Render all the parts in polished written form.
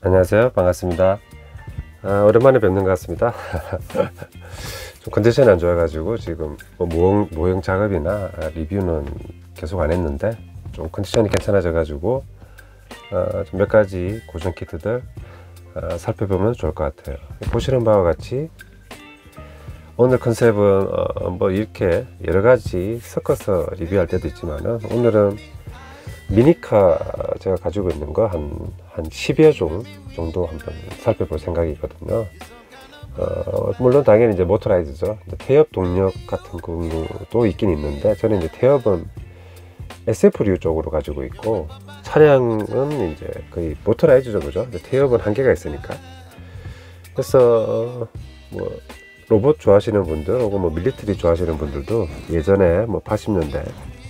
안녕하세요. 반갑습니다. 오랜만에 뵙는 것 같습니다. 좀 컨디션이 안 좋아가지고 지금 뭐 모형 작업이나 리뷰는 계속 안 했는데 좀 컨디션이 괜찮아져가지고 좀 몇 가지 고정 키트들 살펴보면 좋을 것 같아요. 보시는 바와 같이 오늘 컨셉은 뭐 이렇게 여러 가지 섞어서 리뷰할 때도 있지만은 오늘은 미니카 제가 가지고 있는 거 한 10여 종 정도 한번 살펴볼 생각이거든요. 물론 당연히 이제 모터라이즈죠. 이제 태엽 동력 같은 경우도 있긴 있는데 저는 이제 태엽은 SF류 쪽으로 가지고 있고 차량은 이제 거의 모터라이즈죠, 그죠? 태엽은 한계가 있으니까. 그래서 뭐 로봇 좋아하시는 분들 혹은 뭐 밀리터리 좋아하시는 분들도 예전에 뭐 80년대,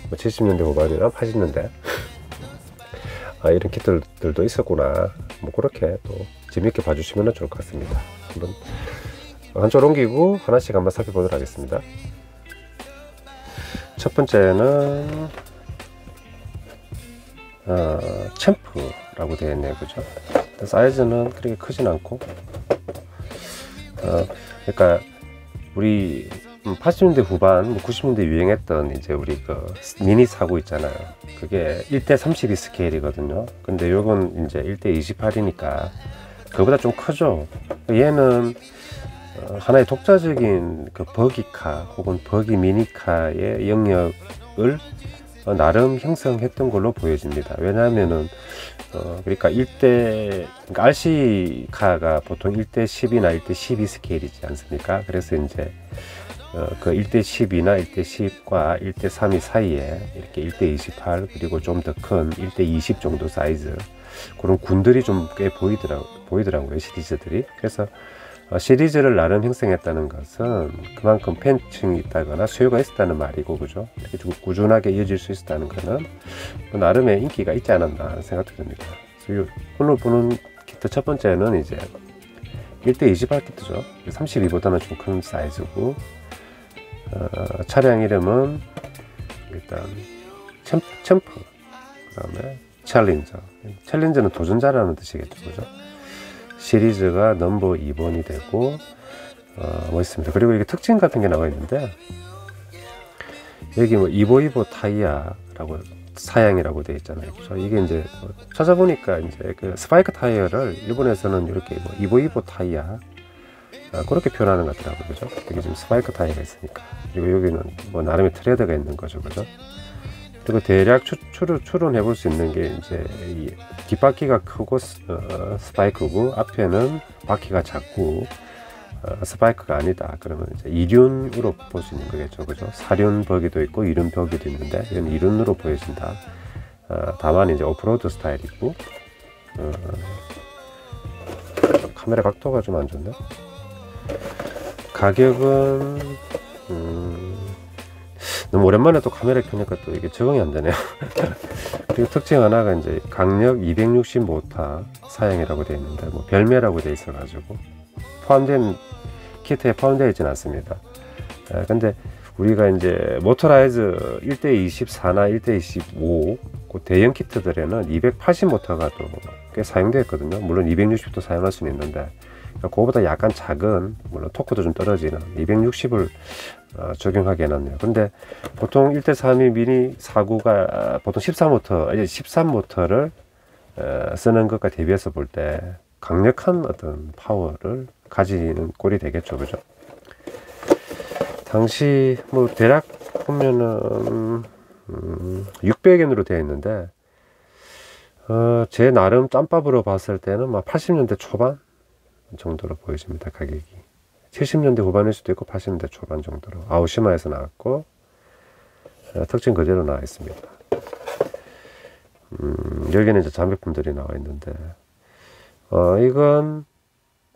뭐 70년대 후반이나 80년대 이런 키트들도 있었구나, 뭐 그렇게 또 재미있게 봐주시면 좋을 것 같습니다. 한번 한쪽 옮기고 하나씩 한번 살펴보도록 하겠습니다. 첫 번째는 챔프라고 되어 있네요, 그죠? 사이즈는 그렇게 크진 않고 그러니까 우리 80년대 후반, 90년대 유행했던 이제 우리 그 미니 사고 있잖아요. 그게 1대 32 스케일이거든요. 근데 요건 이제 1대 28이니까 그거보다 좀 크죠. 얘는 하나의 독자적인 그 버기카 혹은 버기 미니카의 영역을 나름 형성했던 걸로 보여집니다. 왜냐하면은 그러니까 그러니까 RC카가 보통 1대 10이나 1대 12 스케일이지 않습니까? 그래서 이제 그 1대 10이나 1대 10과 1대 32 사이에 이렇게 1대 28 그리고 좀 더 큰 1대 20 정도 사이즈 그런 군들이 좀 꽤 보이더라고요, 시리즈들이. 그래서 시리즈를 나름 형성했다는 것은 그만큼 팬층이 있다거나 수요가 있었다는 말이고, 그죠? 이렇게 좀 꾸준하게 이어질 수 있었다는 것은 나름의 인기가 있지 않았나 하는 생각도 듭니다. 그래서 오늘 보는 키트 첫 번째는 이제 1대 28 키트죠. 32보다는 좀 큰 사이즈고, 차량 이름은 일단 챔프, 그 다음에 챌린저는 도전자라는 뜻이겠죠, 그죠? 시리즈가 넘버 2번이 되고 뭐 있습니다. 그리고 이게 특징 같은 게 나와 있는데 여기 뭐 이보이보 타이어라고 사양이라고 되어 있잖아요, 그죠? 이게 이제 뭐 찾아보니까 이제 그 스파이크 타이어를 일본에서는 이렇게 뭐 이보이보 타이어 그렇게 표현하는 것 같더라고요, 그죠? 여기 지금 스파이크 타이어가 있으니까. 그리고 여기는 뭐 나름의 트레드가 있는 거죠, 그죠? 그리고 대략 추론해 볼 수 있는 게 이제 이 뒷바퀴가 크고 스파이크고 앞에는 바퀴가 작고 스파이크가 아니다. 그러면 이제 이륜으로 볼 수 있는 거겠죠, 그죠? 사륜 버기도 있고 이륜 버기도 있는데 이건 이륜으로 보여진다. 다만 이제 오프로드 스타일이고 카메라 각도가 좀 안 좋네. 가격은 너무 오랜만에 또 카메라 켜니까 또 이게 적응이 안 되네요. 그리고 특징 하나가 이제 강력 260 모터 사양이라고 되어 있는데 뭐 별매라고 되어 있어 가지고 키트에 포함되어 있지는 않습니다. 근데 우리가 이제 모터라이즈 1대 24나 1대 25 그 대형 키트들에는 280 모터가 또 꽤 사용되어 있거든요. 물론 260도 사용할 수는 있는데 그거보다 약간 작은, 물론 토크도 좀 떨어지는 260을 적용하게 해놨네요. 근데 보통 1대 32 미니 사구가 보통 13모터를 쓰는 것과 대비해서 볼 때 강력한 어떤 파워를 가지는 꼴이 되겠죠, 그죠? 당시 뭐 대략 보면은 600엔으로 되어 있는데 제 나름 짬밥으로 봤을 때는 막 80년대 초반 정도로 보여집니다. 가격이 70년대 후반일 수도 있고 80년대 초반 정도로 아오시마에서 나왔고 특징 그대로 나와 있습니다. 여기는 이제 장비품들이 나와 있는데 이건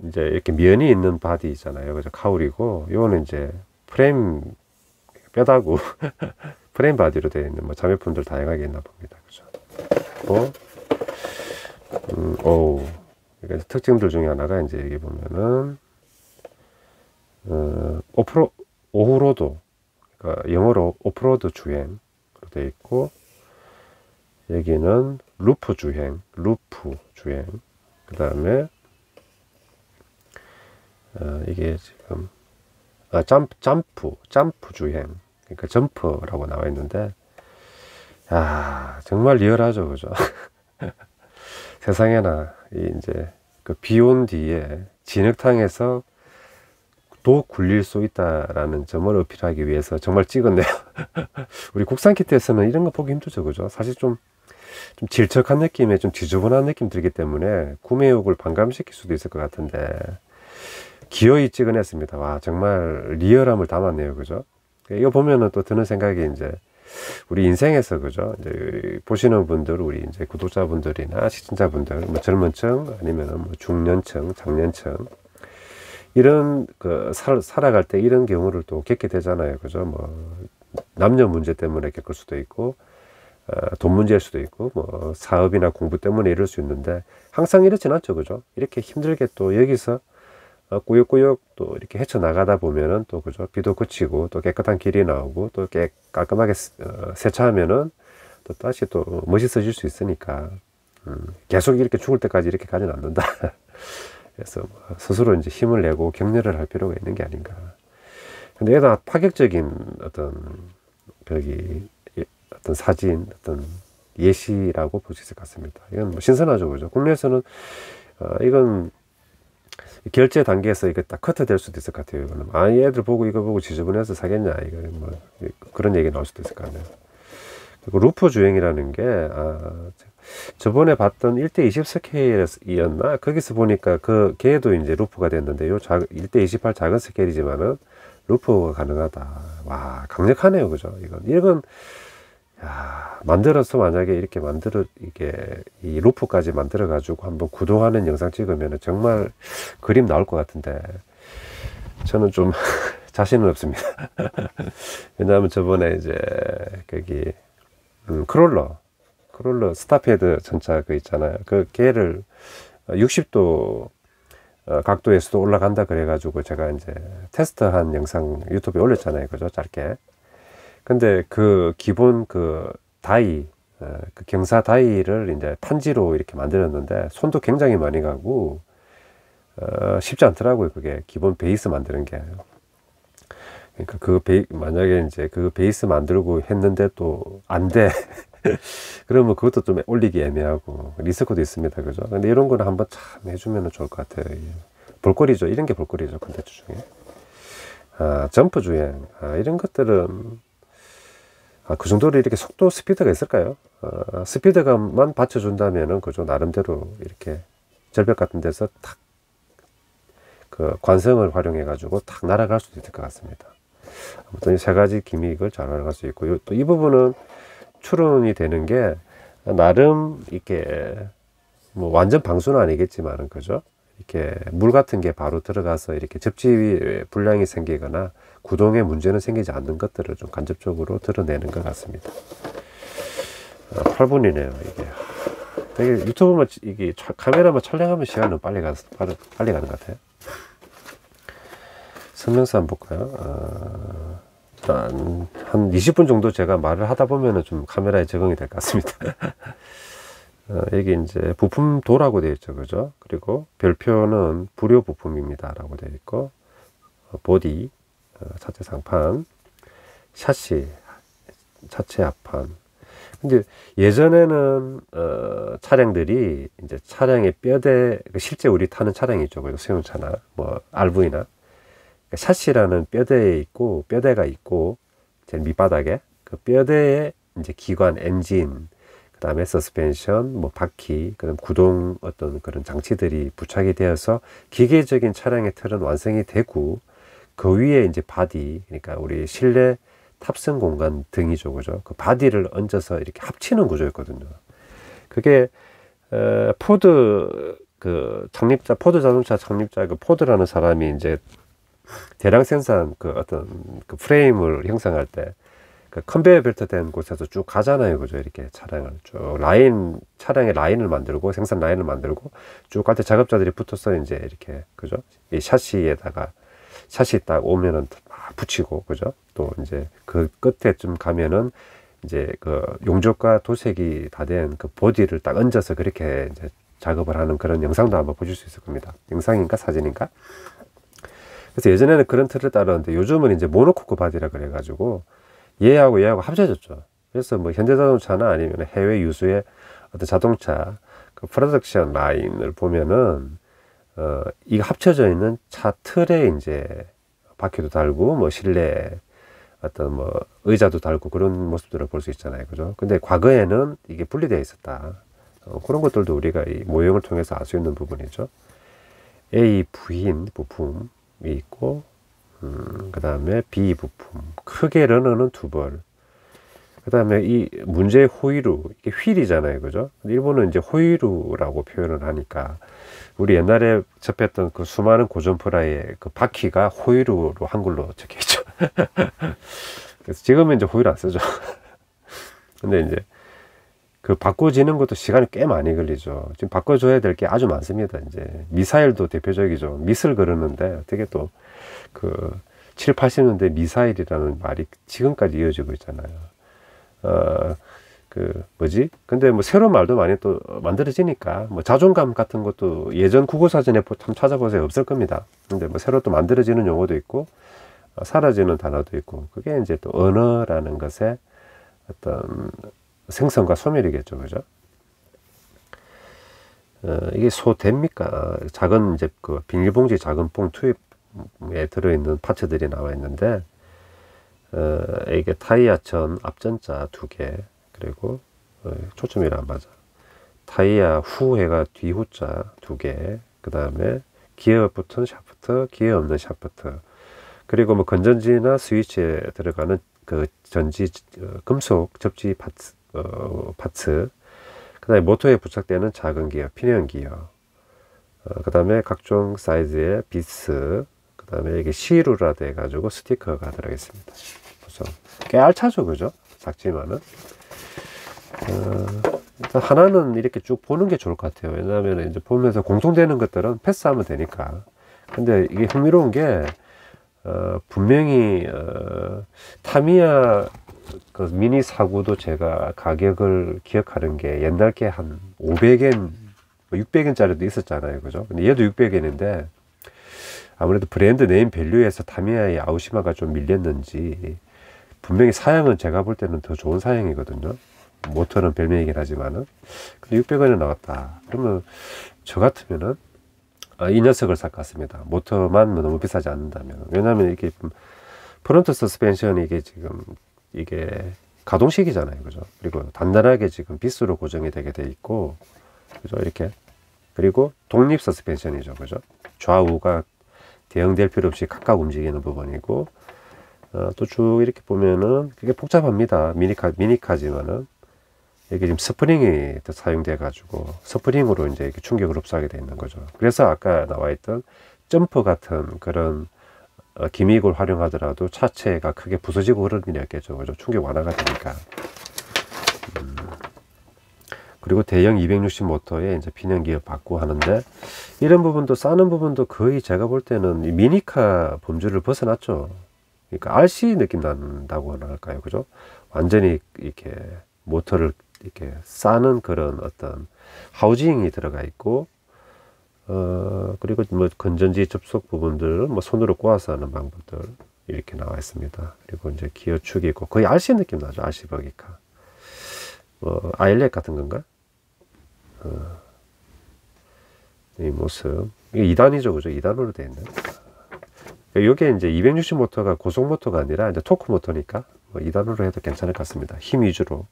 이제 이렇게 면이 있는 바디 있잖아요, 그죠? 카울이고 요거는 이제 프레임 뼈다구 프레임 바디로 되어 있는 뭐 장비품들 다양하게 있나 봅니다, 그죠? 그래서 특징들 중에 하나가 이제 여기 보면은 오후로드, 그러니까 영어로 오프로드 주행으로 되어 있고 여기는 루프 주행, 그 다음에 이게 지금 점프 주행, 그러니까 점프라고 나와 있는데, 야, 정말 리얼하죠, 그죠? 세상에나 이제 그 비 온 뒤에 진흙탕에서 도 굴릴 수 있다라는 점을 어필하기 위해서 정말 찍었네요. 우리 국산 키트에서는 이런 거 보기 힘들죠, 그죠? 사실 좀 질척한 느낌에 좀 지저분한 느낌 들기 때문에 구매욕을 반감시킬 수도 있을 것 같은데, 기어이 찍어냈습니다. 와, 정말 리얼함을 담았네요, 그죠? 이거 보면은 또 드는 생각이, 이제 우리 인생에서, 그죠? 이제 보시는 분들, 우리 이제 구독자분들이나 시청자분들, 뭐 젊은 층 아니면은 뭐 중년층, 장년층, 이런 살아갈 때 이런 경우를 또 겪게 되잖아요, 그죠? 뭐 남녀 문제 때문에 겪을 수도 있고, 돈 문제일 수도 있고, 뭐 사업이나 공부 때문에 이럴 수 있는데, 항상 이렇진 않죠, 그죠? 이렇게 힘들게 또 여기서 꾸역꾸역 또 이렇게 헤쳐나가다 보면은 또, 그죠? 비도 그치고 또 깨끗한 길이 나오고 또 깔끔하게 세차하면은 또 다시 또 멋있어질 수 있으니까, 계속 이렇게 죽을 때까지 이렇게 가진 않는다. 그래서 스스로 이제 힘을 내고 격려를 할 필요가 있는 게 아닌가. 근데 여기다 파격적인 어떤 사진, 어떤 예시라고 볼 수 있을 것 같습니다. 이건 뭐 신선하죠, 그죠? 국내에서는 이건 결제 단계에서 이게 딱 커트 될 수도 있을 것 같아요. 이거는 얘들 보고 이거 보고 지저분해서 사겠냐, 이거 뭐 그런 얘기 나올 수도 있을 것 같네요. 그리고 루프 주행이라는 게, 저번에 봤던 1:20 스케일이었나? 거기서 보니까 걔도 이제 루프가 됐는데, 요 1:28 작은 스케일이지만은 루프가 가능하다. 와, 강력하네요, 그죠? 이건 야, 만들어서 만약에 이렇게 이게 이 루프까지 만들어 가지고 한번 구동하는 영상 찍으면 정말 그림 나올 것 같은데, 저는 좀 자신은 없습니다. 왜냐하면 저번에 이제 거기 크롤러 스타패드 전차 있잖아요. 걔를 60도 각도에서도 올라간다 그래가지고 제가 이제 테스트한 영상 유튜브에 올렸잖아요, 그죠? 짧게. 근데 기본 다이, 경사 다이를 이제 탄지로 이렇게 만들었는데, 손도 굉장히 많이 가고, 쉽지 않더라고요, 그게. 기본 베이스 만드는 게. 그러니까 만약에 이제 베이스 만들고 했는데 또 안 돼. 그러면 그것도 좀 올리기 애매하고, 리스크도 있습니다, 그죠? 근데 이런 거는 한번 참 해주면 좋을 것 같아요. 볼거리죠. 이런 게 볼거리죠, 콘텐츠 중에. 점프 주행. 이런 것들은, 그 정도로 이렇게 속도 스피드가 있을까요? 스피드감만 받쳐준다면은, 그죠? 나름대로 이렇게 절벽 같은 데서 탁, 관성을 활용해가지고 탁 날아갈 수도 있을 것 같습니다. 아무튼 이 세 가지 기믹을 잘 알아갈 수 있고, 또 이 부분은 추론이 되는 게, 나름 이렇게, 뭐 완전 방수는 아니겠지만은, 그죠? 이렇게 물 같은 게 바로 들어가서 이렇게 접지 불량이 생기거나 구동에 문제는 생기지 않는 것들을 좀 간접적으로 드러내는 것 같습니다. 8분이네요, 이게. 되게 유튜브만, 이게 카메라만 촬영하면 시간은 빨리 가는 것 같아요. 설명서 한번 볼까요? 한 20분 정도 제가 말을 하다 보면은 좀 카메라에 적응이 될 것 같습니다. 여기 이제 부품도라고 되어 있죠, 그죠? 그리고 별표는 불효 부품입니다 라고 되어 있고, 보디, 차체 상판, 샤시, 차체 앞판. 근데 예전에는 차량들이 이제 차량의 뼈대, 실제 우리 타는 차량이 있죠, 그죠? 승용차나 뭐 RV나, 샤시라는 뼈대가 있고 제일 밑바닥에 그 뼈대에 이제 기관, 엔진, 그 다음에 서스펜션, 뭐 바퀴, 그다음 구동 어떤 그런 장치들이 부착이 되어서 기계적인 차량의 틀은 완성이 되고, 그 위에 이제 바디, 그러니까 우리 실내 탑승 공간 등이죠, 그죠? 그 바디를 얹어서 이렇게 합치는 구조였거든요. 그게 포드 포드 자동차 창립자 포드라는 사람이 이제 대량 생산 어떤 프레임을 형성할 때 컨베이어 벨트 된 곳에서 쭉 가잖아요, 그죠? 이렇게 차량을 쭉 차량의 라인을 만들고, 생산 라인을 만들고 쭉 갈 때 작업자들이 붙어서 이제 이렇게, 그죠? 이 샤시에다가 샷이 딱 오면은 막 붙이고, 그죠? 또 이제 그 끝에쯤 가면은 이제 용접과 도색이 다 된 보디를 딱 얹어서 그렇게 이제 작업을 하는 그런 영상도 한번 보실 수 있을 겁니다. 영상인가 사진인가? 그래서 예전에는 그런 틀을 따르는데 요즘은 이제 모노코크 바디라 그래가지고 얘하고 얘하고 합쳐졌죠. 그래서 뭐 현대자동차나 아니면 해외 유수의 어떤 자동차 그 프로덕션 라인을 보면은 이거 합쳐져 있는 차 틀에 이제 바퀴도 달고 뭐 실내 어떤 뭐 의자도 달고 그런 모습들을 볼 수 있잖아요. 그죠? 근데 과거에는 이게 분리되어 있었다. 그런 것들도 우리가 이 모형을 통해서 알 수 있는 부분이죠. A 부인 부품이 있고, 그 다음에 B 부품. 크게 러너는 두 벌. 그 다음에 이 문제의 호이루, 이게 휠이잖아요. 그죠? 일본은 이제 호이루라고 표현을 하니까, 우리 옛날에 접했던 그 수많은 고전프라의 그 바퀴가 호이루로 한글로 적혀 있죠. 그래서 지금은 이제 호이루 안 쓰죠. 근데 이제 그 바꿔지는 것도 시간이 꽤 많이 걸리죠. 지금 바꿔줘야 될 게 아주 많습니다. 이제 미사일도 대표적이죠. 미스를 그러는데 어떻게 또 그 7, 80년대 미사일이라는 말이 지금까지 이어지고 있잖아요. 그 뭐지? 근데 뭐 새로운 말도 많이 또 만들어지니까 뭐 자존감 같은 것도 예전 국어사전에 참 찾아보세요. 없을 겁니다. 근데 뭐 새로 또 만들어지는 용어도 있고 사라지는 단어도 있고 그게 이제 또 언어라는 것의 어떤 생성과 소멸이겠죠. 그죠? 이게 소됩니까? 작은 이제 그 비닐봉지 작은 봉투에 들어있는 파츠들이 나와 있는데 이게 타이어 전 앞전자 2개 그리고 초점이 안 맞아. 타이어 후해가 뒤후자 2개 그 다음에 기어 붙은 샤프트 기어 없는 샤프트 그리고 뭐 건전지나 스위치에 들어가는 그 전지 금속 접지 파츠 그 다음에 모터에 부착되는 작은 기어 피니언 기어 그 다음에 각종 사이즈의 비스 그 다음에 이게 시루라 돼 가지고 스티커가 들어있습니다. 그래서 꽤 알차죠. 그죠? 작지만은 일단 하나는 이렇게 쭉 보는 게 좋을 것 같아요. 왜냐하면 이제 보면서 공통되는 것들은 패스하면 되니까. 근데 이게 흥미로운 게 분명히 타미야 그 미니 사구도 제가 가격을 기억하는 게 옛날 게 한 500엔 600엔짜리도 있었잖아요. 그죠? 근데 얘도 600엔인데 아무래도 브랜드 네임 밸류에서 타미야의 아우시마가 좀 밀렸는지 분명히 사양은 제가 볼 때는 더 좋은 사양이거든요. 모터는 별명이긴 하지만은. 근데 600원에 나왔다. 그러면 저 같으면은 이 녀석을 살 것 같습니다. 모터만 너무 비싸지 않는다면. 왜냐하면 이게 프론트 서스펜션이 이게 지금 이게 가동식이잖아요. 그죠? 그리고 단단하게 지금 비스로 고정이 되게 돼 있고, 그죠? 이렇게. 그리고 독립 서스펜션이죠. 그죠? 좌우가 대응될 필요 없이 각각 움직이는 부분이고, 또 쭉 이렇게 보면은 그게 복잡합니다. 미니카지만은 이게 지금 스프링이 사용돼 가지고 스프링으로 이제 이렇게 충격을 흡수하게 되어 있는 거죠. 그래서 아까 나와 있던 점프 같은 그런 기믹을 활용하더라도 차체가 크게 부서지고 그런 일이 없겠죠. 그죠? 충격 완화가 되니까. 그리고 대형 260 모터에 이제 피년 기어 받고 하는데 이런 부분도 싸는 부분도 거의 제가 볼 때는 이 미니카 범주를 벗어났죠. 그러니까 RC 느낌 난다고 할까요? 그죠? 완전히 이렇게 모터를 이렇게 싸는 그런 어떤 하우징이 들어가 있고, 그리고 뭐 건전지 접속 부분들, 뭐 손으로 꼬아서 하는 방법들 이렇게 나와 있습니다. 그리고 이제 기어축이 있고, 거의 RC 느낌 나죠. RC 버기카. 뭐, 아일렛 같은 건가? 이 모습. 이게 2단이죠. 그죠? 2단으로 되어 있는. 이게 이제 260 모터가 고속 모터가 아니라 이제 토크 모터니까 뭐 2단으로 해도 괜찮을 것 같습니다. 힘 위주로.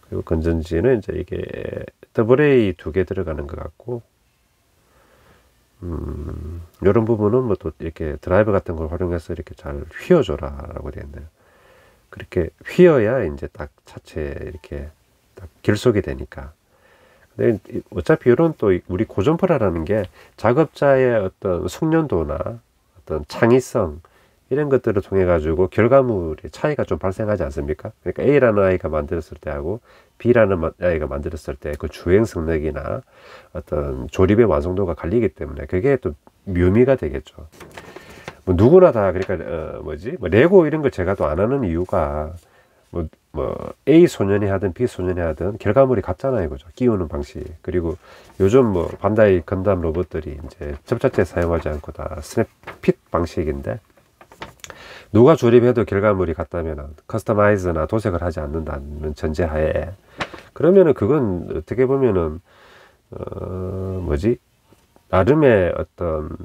그리고 건전지는 이제 이게 AA 2개 들어가는 것 같고, 이런 부분은 뭐 또 이렇게 드라이버 같은 걸 활용해서 이렇게 잘 휘어줘라 라고 되어 있네요. 그렇게 휘어야 이제 딱 차체 이렇게 딱 결속이 되니까. 근데 어차피 이런 또 우리 고전프라라는 게 작업자의 어떤 숙련도나 어떤 창의성 이런 것들을 통해 가지고 결과물의 차이가 좀 발생하지 않습니까? 그러니까 A라는 아이가 만들었을 때하고 B라는 아이가 만들었을 때 그 주행 성능이나 어떤 조립의 완성도가 갈리기 때문에 그게 또 묘미가 되겠죠. 뭐 누구나 다 그러니까 뭐지? 뭐 레고 이런 걸 제가 또 안 하는 이유가 뭐 뭐 A 소년이 하든 B 소년이 하든 결과물이 같잖아요, 그죠? 끼우는 방식. 그리고 요즘 뭐 반다이 건담 로봇들이 이제 접착제 사용하지 않고 다 스냅핏 방식인데, 누가 조립해도 결과물이 같다면 커스터마이즈나 도색을 하지 않는다는 전제하에, 그러면은 그건 어떻게 보면은 뭐지, 나름의 어떤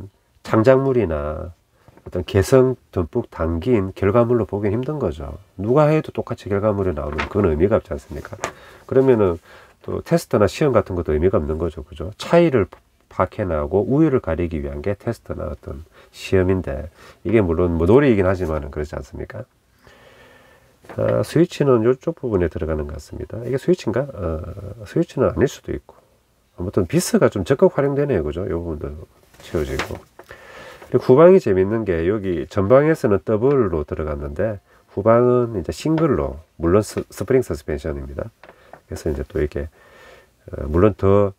창작물이나 어떤 개성 듬뿍 담긴 결과물로 보기는 힘든 거죠. 누가 해도 똑같이 결과물이 나오면 그건 의미가 없지 않습니까? 그러면은 또 테스트나 시험 같은 것도 의미가 없는 거죠, 그죠? 차이를 파악해 나오고 우위를 가리기 위한 게 테스트나 어떤 시험인데, 이게 물론 뭐 놀이이긴 하지만은 그렇지 않습니까? 스위치는 이쪽 부분에 들어가는 것 같습니다. 이게 스위치인가? 스위치는 아닐 수도 있고, 아무튼 비스가 좀 적극 활용되네요, 그죠? 이 부분도 채워지고. 그리고 후방이 재밌는 게, 여기 전방에서는 더블로 들어갔는데 후방은 이제 싱글로, 물론 스프링 서스펜션입니다. 그래서 이제 또 이렇게 물론 더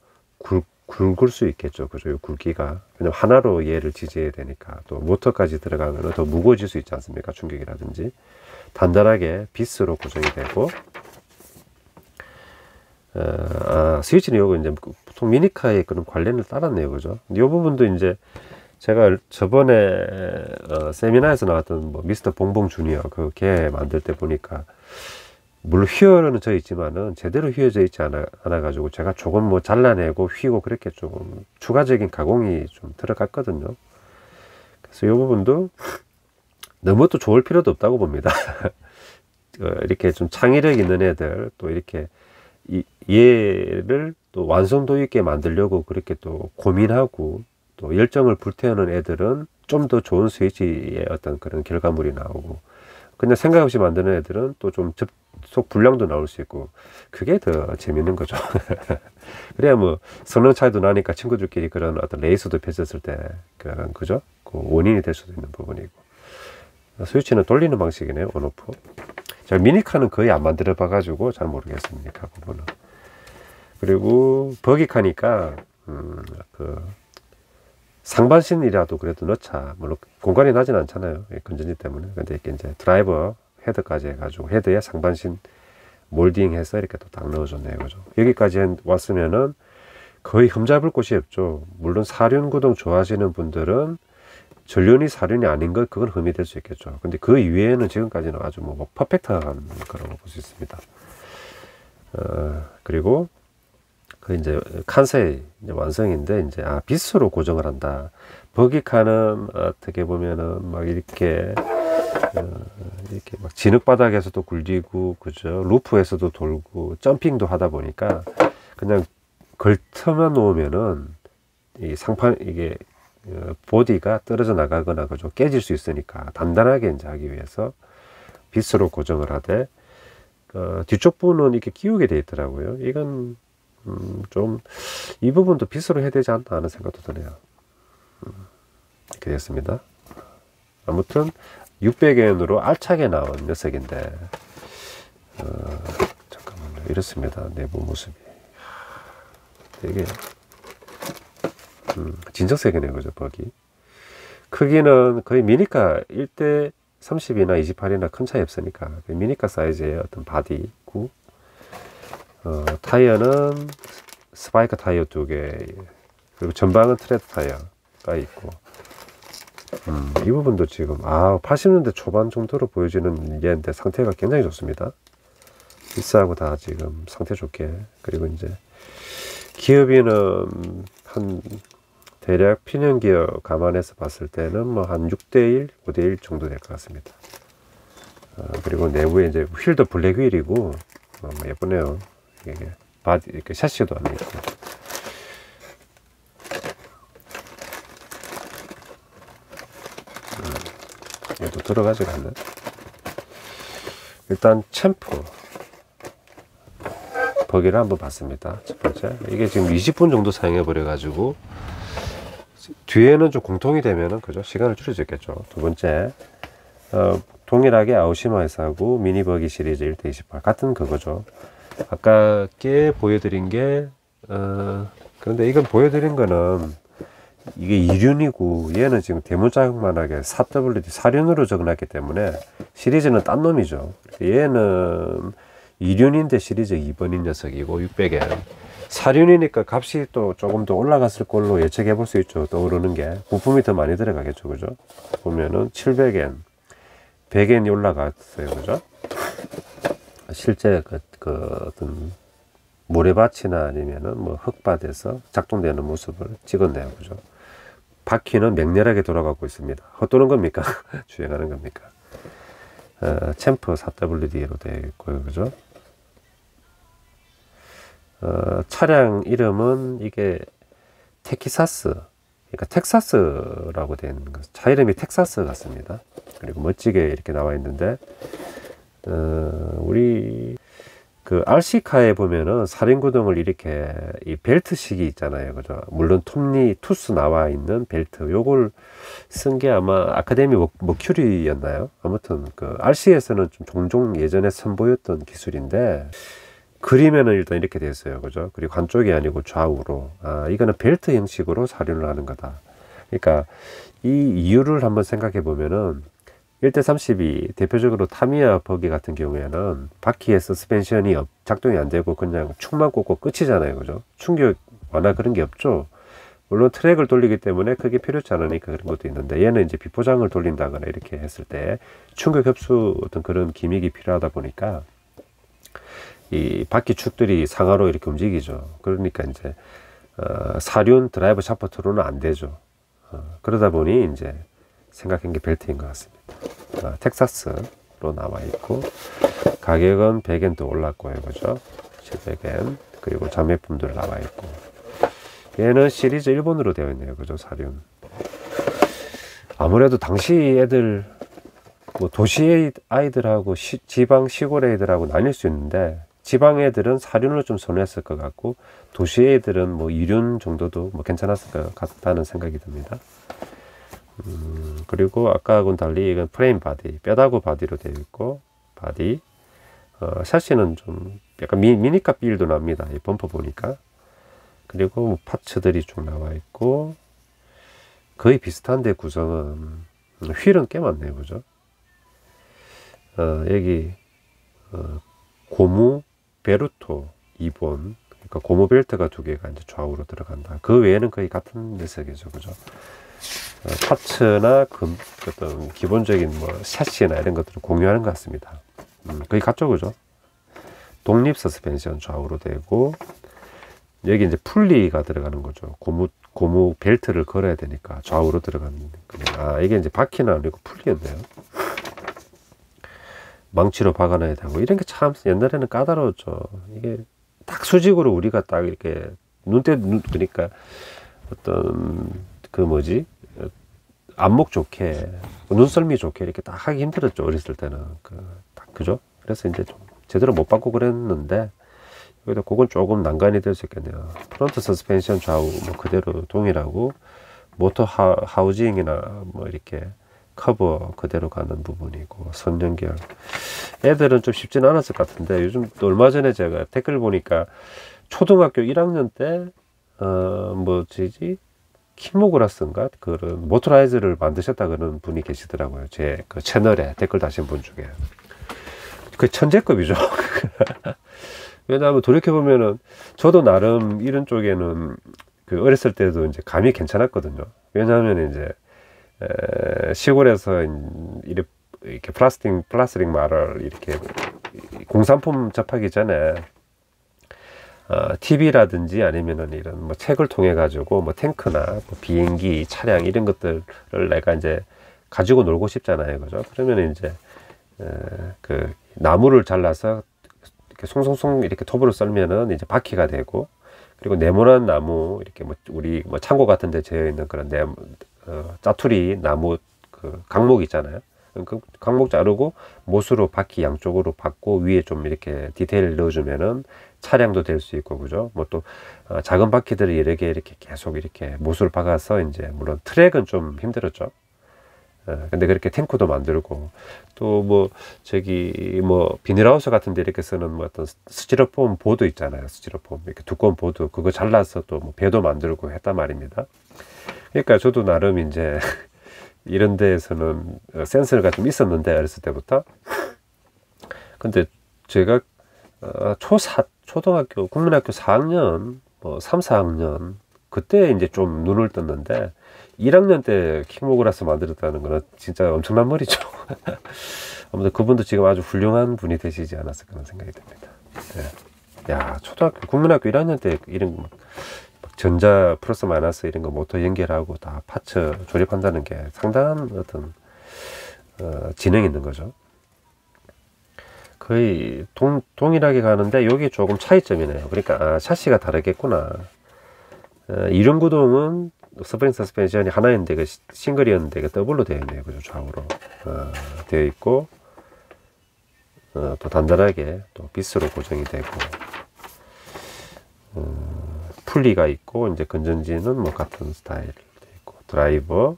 굵을 수 있겠죠, 그죠? 이 굵기가, 왜냐면 하나로 얘를 지지해야 되니까. 또 모터까지 들어가면 더 무거워질 수 있지 않습니까? 충격이라든지. 단단하게 비스로 고정이 되고, 스위치는 요거 이제 보통 미니카의 그런 관련을 따랐네요, 그죠? 이 부분도 이제 제가 저번에 세미나에서 나왔던 뭐 미스터 봉봉 주니어 그 걔 만들 때 보니까, 물론 휘어는 져 있지만은 제대로 휘어져 있지 않아 가지고 제가 조금 뭐 잘라내고 휘고 그렇게 조금 추가적인 가공이 좀 들어갔거든요. 그래서 이 부분도 너무 또 좋을 필요도 없다고 봅니다. 이렇게 좀 창의력 있는 애들, 또 이렇게 얘를 또 완성도 있게 만들려고 그렇게 또 고민하고 또 열정을 불태우는 애들은 좀 더 좋은 스위치의 어떤 그런 결과물이 나오고, 그냥 생각 없이 만드는 애들은 또 좀 접속 불량도 나올 수 있고, 그게 더 재밌는 거죠. 그래야 뭐 성능 차이도 나니까 친구들끼리 그런 어떤 레이스도 펼쳤을 때 그런, 그죠? 그 원인이 될 수도 있는 부분이고. 스위치는 돌리는 방식이네요, 온오프. 제가 미니카는 거의 안 만들어 봐가지고 잘 모르겠습니다, 그 부분은. 그리고 버기카니까 그 상반신이라도 그래도 넣자. 물론 공간이 나진 않잖아요, 건전지 때문에. 근데 이렇게 이제 드라이버 헤드까지 해가지고 헤드에 상반신 몰딩해서 이렇게 또 딱 넣어줬네요, 그죠? 여기까지 왔으면은 거의 흠잡을 곳이 없죠. 물론 사륜 구동 좋아하시는 분들은 전륜이 사륜이 아닌 것, 그건 흠이 될 수 있겠죠. 근데 그 이외에는 지금까지는 아주 뭐 퍼펙트한 거라고 볼 수 있습니다. 그리고 그 이제 칸세이 이제 완성인데, 이제 비스로 고정을 한다. 버기카는 어떻게 보면은 막 이렇게 이렇게 막 진흙바닥에서도 굴리고, 그죠? 루프에서도 돌고 점핑도 하다 보니까 그냥 걸터만 놓으면은 이 상판, 이게 보디가 떨어져 나가거나, 그죠? 깨질 수 있으니까 단단하게 이제 하기 위해서 비스로 고정을 하되, 뒤쪽 부분은 이렇게 끼우게 되어 있더라고요. 이건 좀 이 부분도 비스로 해야 되지 않나 하는 생각도 드네요. 이렇게 됐습니다. 아무튼 600엔으로 알차게 나온 녀석인데, 잠깐만요. 이렇습니다, 내부 모습이. 되게 진정색이네요, 그죠? 버기 크기는 거의 미니카 1대 30이나 28이나 큰 차이 없으니까 미니카 사이즈의 어떤 바디고, 타이어는 스파이크 타이어 2개, 그리고 전방은 트레드 타이어가 있고, 이 부분도 지금 80년대 초반 정도로 보여지는 얘인데 상태가 굉장히 좋습니다. 비싸고 다 지금 상태 좋게. 그리고 이제 기어비는 한 대략 피년 기어 감안해서 봤을 때는 뭐 한 6대1, 5대1 정도 될 것 같습니다. 그리고 내부에 이제 휠도 블랙 휠이고, 예쁘네요. 이게 바디, 이렇게 샤시도 안 있고. 얘도 들어가지 않네. 일단 챔프 버기를 한번 봤습니다. 첫 번째, 이게 지금 20분 정도 사용해 버려 가지고 뒤에는 좀 공통이 되면은, 그죠? 시간을 줄여줬겠죠. 두 번째, 동일하게 아오시마 회사하고 미니 버기 시리즈 1대28 같은 그거죠. 아까 께 보여드린 게, 그런데 이건 보여드린 거는 이게 이륜이고 얘는 지금 대문짝만하게 4WD 사륜으로 적어놨기 때문에 시리즈는 딴 놈이죠. 얘는 이륜인데 시리즈 2번인 녀석이고 600엔 사륜이니까 값이 또 조금 더 올라갔을 걸로 예측해 볼 수 있죠. 떠오르는 게 부품이 더 많이 들어가겠죠. 그죠? 보면은 700엔 100엔이 올라갔어요. 그죠? 실제 어떤 모래밭이나 아니면은 뭐 흙밭에서 작동되는 모습을 찍었네요. 그죠? 바퀴는 맹렬하게 돌아가고 있습니다. 헛도는 겁니까? 주행하는 겁니까? 챔프 4WD로 되어 있고요. 그죠? 차량 이름은 이게 테키사스, 그러니까 텍사스라고 되어 있는 것. 차 이름이 텍사스 같습니다. 그리고 멋지게 이렇게 나와 있는데, 우리 그 RC카에 보면은 사륜구동을 이렇게 이 벨트식이 있잖아요. 그죠? 물론 톱니 투스 나와 있는 벨트 요걸 쓴 게 아마 아카데미 머큐리였나요? 아무튼 그 RC에서는 좀 종종 예전에 선보였던 기술인데 그림에는 일단 이렇게 되어 있어요. 그죠? 그리고 한쪽이 아니고 좌우로. 이거는 벨트 형식으로 사륜을 하는 거다. 그러니까 이 이유를 한번 생각해 보면은 1대32 대표적으로 타미야 버기 같은 경우에는 바퀴에 서스펜션이 작동이 안 되고 그냥 축만 꽂고 끝이잖아요. 그죠? 충격 완화 그런 게 없죠. 물론 트랙을 돌리기 때문에 크게 필요치 않으니까 그런 것도 있는데 얘는 이제 비포장을 돌린다거나 이렇게 했을 때 충격 흡수 어떤 그런 기믹이 필요하다 보니까 이 바퀴 축들이 상하로 이렇게 움직이죠. 그러니까 이제 사륜 드라이브 샤프트로는 안 되죠. 그러다 보니 이제 생각한 게 벨트인 것 같습니다. 텍사스로 나와 있고 가격은 100엔 더 올랐고요. 그죠? 700엔 그리고 자매품들 나와 있고 얘는 시리즈 1번으로 되어 있네요. 그죠? 사륜. 아무래도 당시 애들 뭐 도시 아이들하고 지방 시골 애들하고 나뉠 수 있는데 지방 애들은 사륜을 좀 선호했을 것 같고 도시 애들은 뭐 이륜 정도도 뭐 괜찮았을 것 같다는 생각이 듭니다. 그리고 아까하고는 달리 이건 프레임 바디, 뼈다구 바디로 되어 있고 바디 샤시는 좀 약간 미니카 빌도 납니다. 이 범퍼 보니까. 그리고 뭐 파츠들이 쭉 나와 있고 거의 비슷한데 구성은 휠은 꽤 많네요. 그죠? 여기 고무 베루토 2번, 그러니까 고무 벨트가 두 개가 이제 좌우로 들어간다. 그 외에는 거의 같은 녀석이죠. 그죠? 파츠나 어떤 기본적인 뭐 샤시나 이런 것들을 공유하는 것 같습니다. 거의 같죠. 그죠? 독립 서스펜션 좌우로 되고 여기 이제 풀리가 들어가는 거죠. 고무 벨트를 걸어야 되니까 좌우로 들어가는 거예요. 이게 이제 바퀴는 아니고 풀리였네요. 망치로 박아놔야 되고 이런 게 참 옛날에는 까다로웠죠. 이게 딱 수직으로 우리가 딱 이렇게 그러니까 어떤 그 뭐지 안목 좋게 눈썰미 좋게 이렇게 딱 하기 힘들었죠. 어렸을 때는 그죠? 그래서 이제 좀 제대로 못 받고 그랬는데 여기다 그건 조금 난관이 될 수 있겠네요. 프론트 서스펜션 좌우 뭐 그대로 동일하고 모터 하우징이나 뭐 이렇게 커버 그대로 가는 부분이고 선 연결 애들은 좀 쉽지는 않았을 것 같은데 요즘 또 얼마 전에 제가 댓글 보니까 초등학교 1학년 때 뭐지 키모그라스인가 그런 모토라이즈를 만드셨다 그런 분이 계시더라고요. 제 그 채널에 댓글 다신 분 중에 그 천재급이죠. 왜냐하면 돌이켜보면은 저도 나름 이런 쪽에는 그 어렸을 때도 이제 감이 괜찮았거든요. 왜냐하면 이제 시골에서 이렇게 플라스틱 말을 이렇게 공산품 접하기 전에 TV라든지 아니면은 이런 뭐 책을 통해 가지고 뭐 탱크나 뭐 비행기, 차량 이런 것들을 내가 이제 가지고 놀고 싶잖아요. 그죠? 그러면 이제 그 나무를 잘라서 이렇게 송송송 이렇게 톱으로 썰면은 이제 바퀴가 되고 그리고 네모난 나무 이렇게 뭐 우리 뭐 창고 같은 데 재어 있는 그런 짜투리 나무 그 강목 있잖아요. 그 강목 자르고 못으로 바퀴 양쪽으로 받고 위에 좀 이렇게 디테일을 넣어주면은 차량도 될 수 있고 그죠? 뭐 또 작은 바퀴들을 여러 개 이렇게 계속 이렇게 못을 박아서 이제 물론 트랙은 좀 힘들었죠. 근데 그렇게 탱크도 만들고 또 뭐 저기 뭐 비닐하우스 같은 데 이렇게 쓰는 뭐 어떤 스티로폼 보드 있잖아요. 스티로폼 이렇게 두꺼운 보드 그거 잘라서 또 뭐 배도 만들고 했단 말입니다. 그러니까 저도 나름 이제 이런 데에서는 센스가 좀 있었는데, 어렸을 때부터. 근데 제가 초등학교, 국민학교 4학년, 뭐 3, 4학년, 그때 이제 좀 눈을 떴는데, 1학년 때 킹모그라스 만들었다는 거는 진짜 엄청난 머리죠. 아무튼 그분도 지금 아주 훌륭한 분이 되시지 않았을까 하는 생각이 듭니다. 네. 야, 국민학교 1학년 때 이런 막 전자 플러스 마이너스 이런 거 모터 연결하고 다 파츠 조립한다는 게 상당한 어떤 지능이 있는 거죠. 거의 동일하게 가는데 여기 조금 차이점이네요. 그러니까 샤시가 다르겠구나. 이륜 구동은 스프링 서스펜션이 하나였는데 그 싱글이었는데 그 더블로 되어 있네요. 그죠? 좌우로 되어 있고 또 단단하게 또 비스로 고정이 되고 풀리가 있고, 이제 건전지는 뭐 같은 스타일 되어 있고, 드라이버,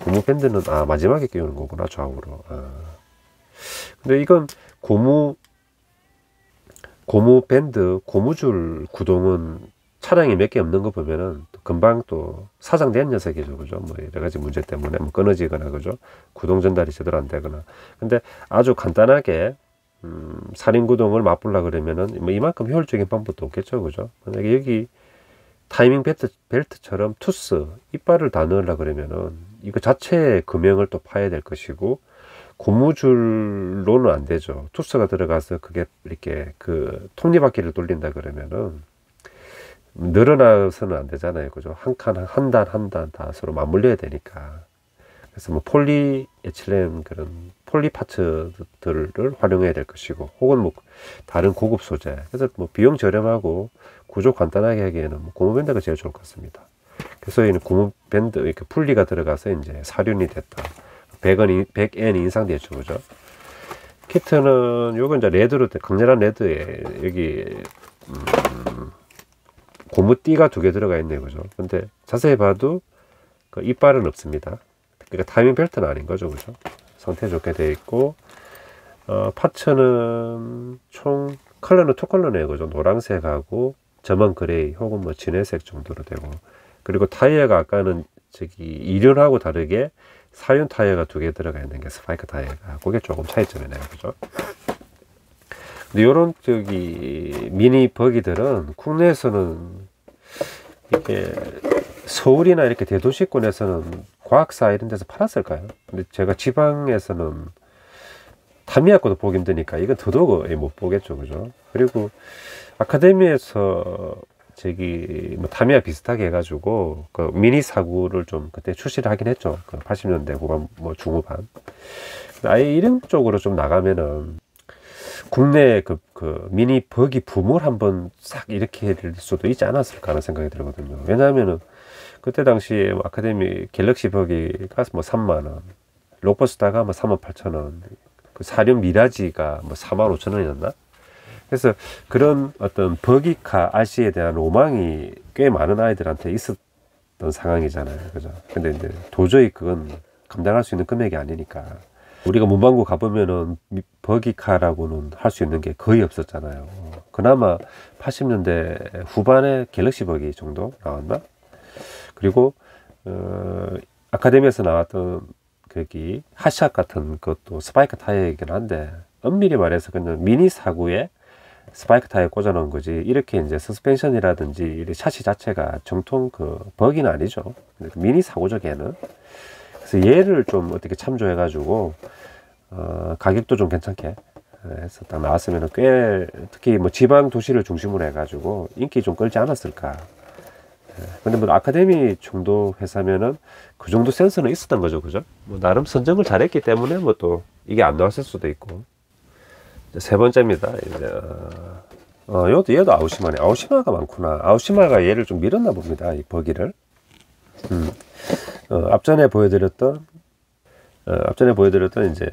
고무 밴드는 마지막에 끼우는 거구나, 좌우로. 근데 이건 고무 밴드, 고무줄 구동은 차량이 몇 개 없는 거 보면은 금방 또 사장된 녀석이죠. 그죠? 뭐 여러 가지 문제 때문에 뭐 끊어지거나, 그죠? 구동 전달이 제대로 안 되거나. 근데 아주 간단하게 살인 구동을 맛보려 그러면은 뭐 이만큼 효율적인 방법도 없겠죠. 그죠? 만약에 여기 타이밍 벨트처럼 투스, 이빨을 다 넣으려 그러면은 이거 자체의 금형을 또 파야 될 것이고, 고무줄로는 안 되죠. 투스가 들어가서 그게 이렇게 그 톱니바퀴를 돌린다 그러면은 늘어나서는 안 되잖아요. 그죠? 한 단 한 단 다 서로 맞물려야 되니까. 그래서 뭐 폴리에틸렌 그런 폴리 파츠들을 활용해야 될 것이고, 혹은 뭐 다른 고급 소재. 그래서 뭐 비용 저렴하고 구조 간단하게 하기에는 뭐 고무 밴드가 제일 좋을 것 같습니다. 그래서 이 고무 밴드 이렇게 풀리가 들어가서 이제 사륜이 됐다. 100N이 인상되죠. 그죠? 키트는 요건 이제 레드로 강렬한 레드에 여기 고무띠가 2개 들어가 있네요. 그죠? 근데 자세히 봐도 그 이빨은 없습니다. 그러니까 타이밍 벨트는 아닌 거죠. 그죠? 상태 좋게 되어 있고, 파츠는 총 컬러는 2컬러네요. 그죠? 노란색하고 점원 그레이 혹은 뭐 진회색 정도로 되고, 그리고 타이어가 아까는 이륜하고 다르게 사륜 타이어가 2개 들어가 있는 게 스파이크 타이어가, 그게 조금 차이점이네요. 그죠? 근데 요런 미니 버기들은 국내에서는 이렇게 서울이나 이렇게 대도시권에서는 과학사 이런 데서 팔았을까요? 근데 제가 지방에서는 타미야 거도 보기 힘드니까 이건 더더욱 못 보겠죠. 그죠? 그리고 아카데미에서 뭐 타미야 비슷하게 해가지고 그 미니 사구를 좀 그때 출시를 하긴 했죠. 그 80년대 후반 뭐 중후반. 아예 이런 쪽으로 좀 나가면은 국내 그 미니 버기 붐을 한번 싹 일으킬 수도 있지 않았을까 하는 생각이 들거든요. 왜냐하면은 그때 당시에 뭐 아카데미 갤럭시 버기가 뭐 3만원, 로버스타가 뭐 38,000원, 그 사륜 미라지가 뭐 45,000원이었나? 그래서 그런 어떤 버기카 RC에 대한 로망이 꽤 많은 아이들한테 있었던 상황이잖아요. 그죠? 근데 이제 도저히 그건 감당할 수 있는 금액이 아니니까. 우리가 문방구 가보면은 버기카라고는 할 수 있는 게 거의 없었잖아요. 그나마 80년대 후반에 갤럭시 버기 정도 나왔나? 그리고 아카데미에서 나왔던 거기 핫샷 같은 것도 스파이크 타이어이긴 한데, 엄밀히 말해서 그냥 미니 사구에 스파이크 타이어 꽂아 놓은 거지, 이렇게 이제 서스펜션이라든지 이 샤시 자체가 정통 그 버기는 아니죠. 미니 사구죠, 걔는. 그래서 얘를 좀 어떻게 참조해 가지고 가격도 좀 괜찮게 해서 딱 나왔으면 꽤, 특히 뭐 지방 도시를 중심으로 해 가지고 인기 좀 끌지 않았을까. 근데 뭐 아카데미 정도 회사면은 그 정도 센스는 있었던 거죠. 그죠? 뭐 나름 선정을 잘했기 때문에 뭐 또 이게 안 나왔을 수도 있고. 세 번째입니다. 이제 얘도 아우시마네. 아우시마가 많구나. 아우시마가 얘를 좀 밀었나 봅니다. 이 버기를. 앞전에 보여드렸던 이제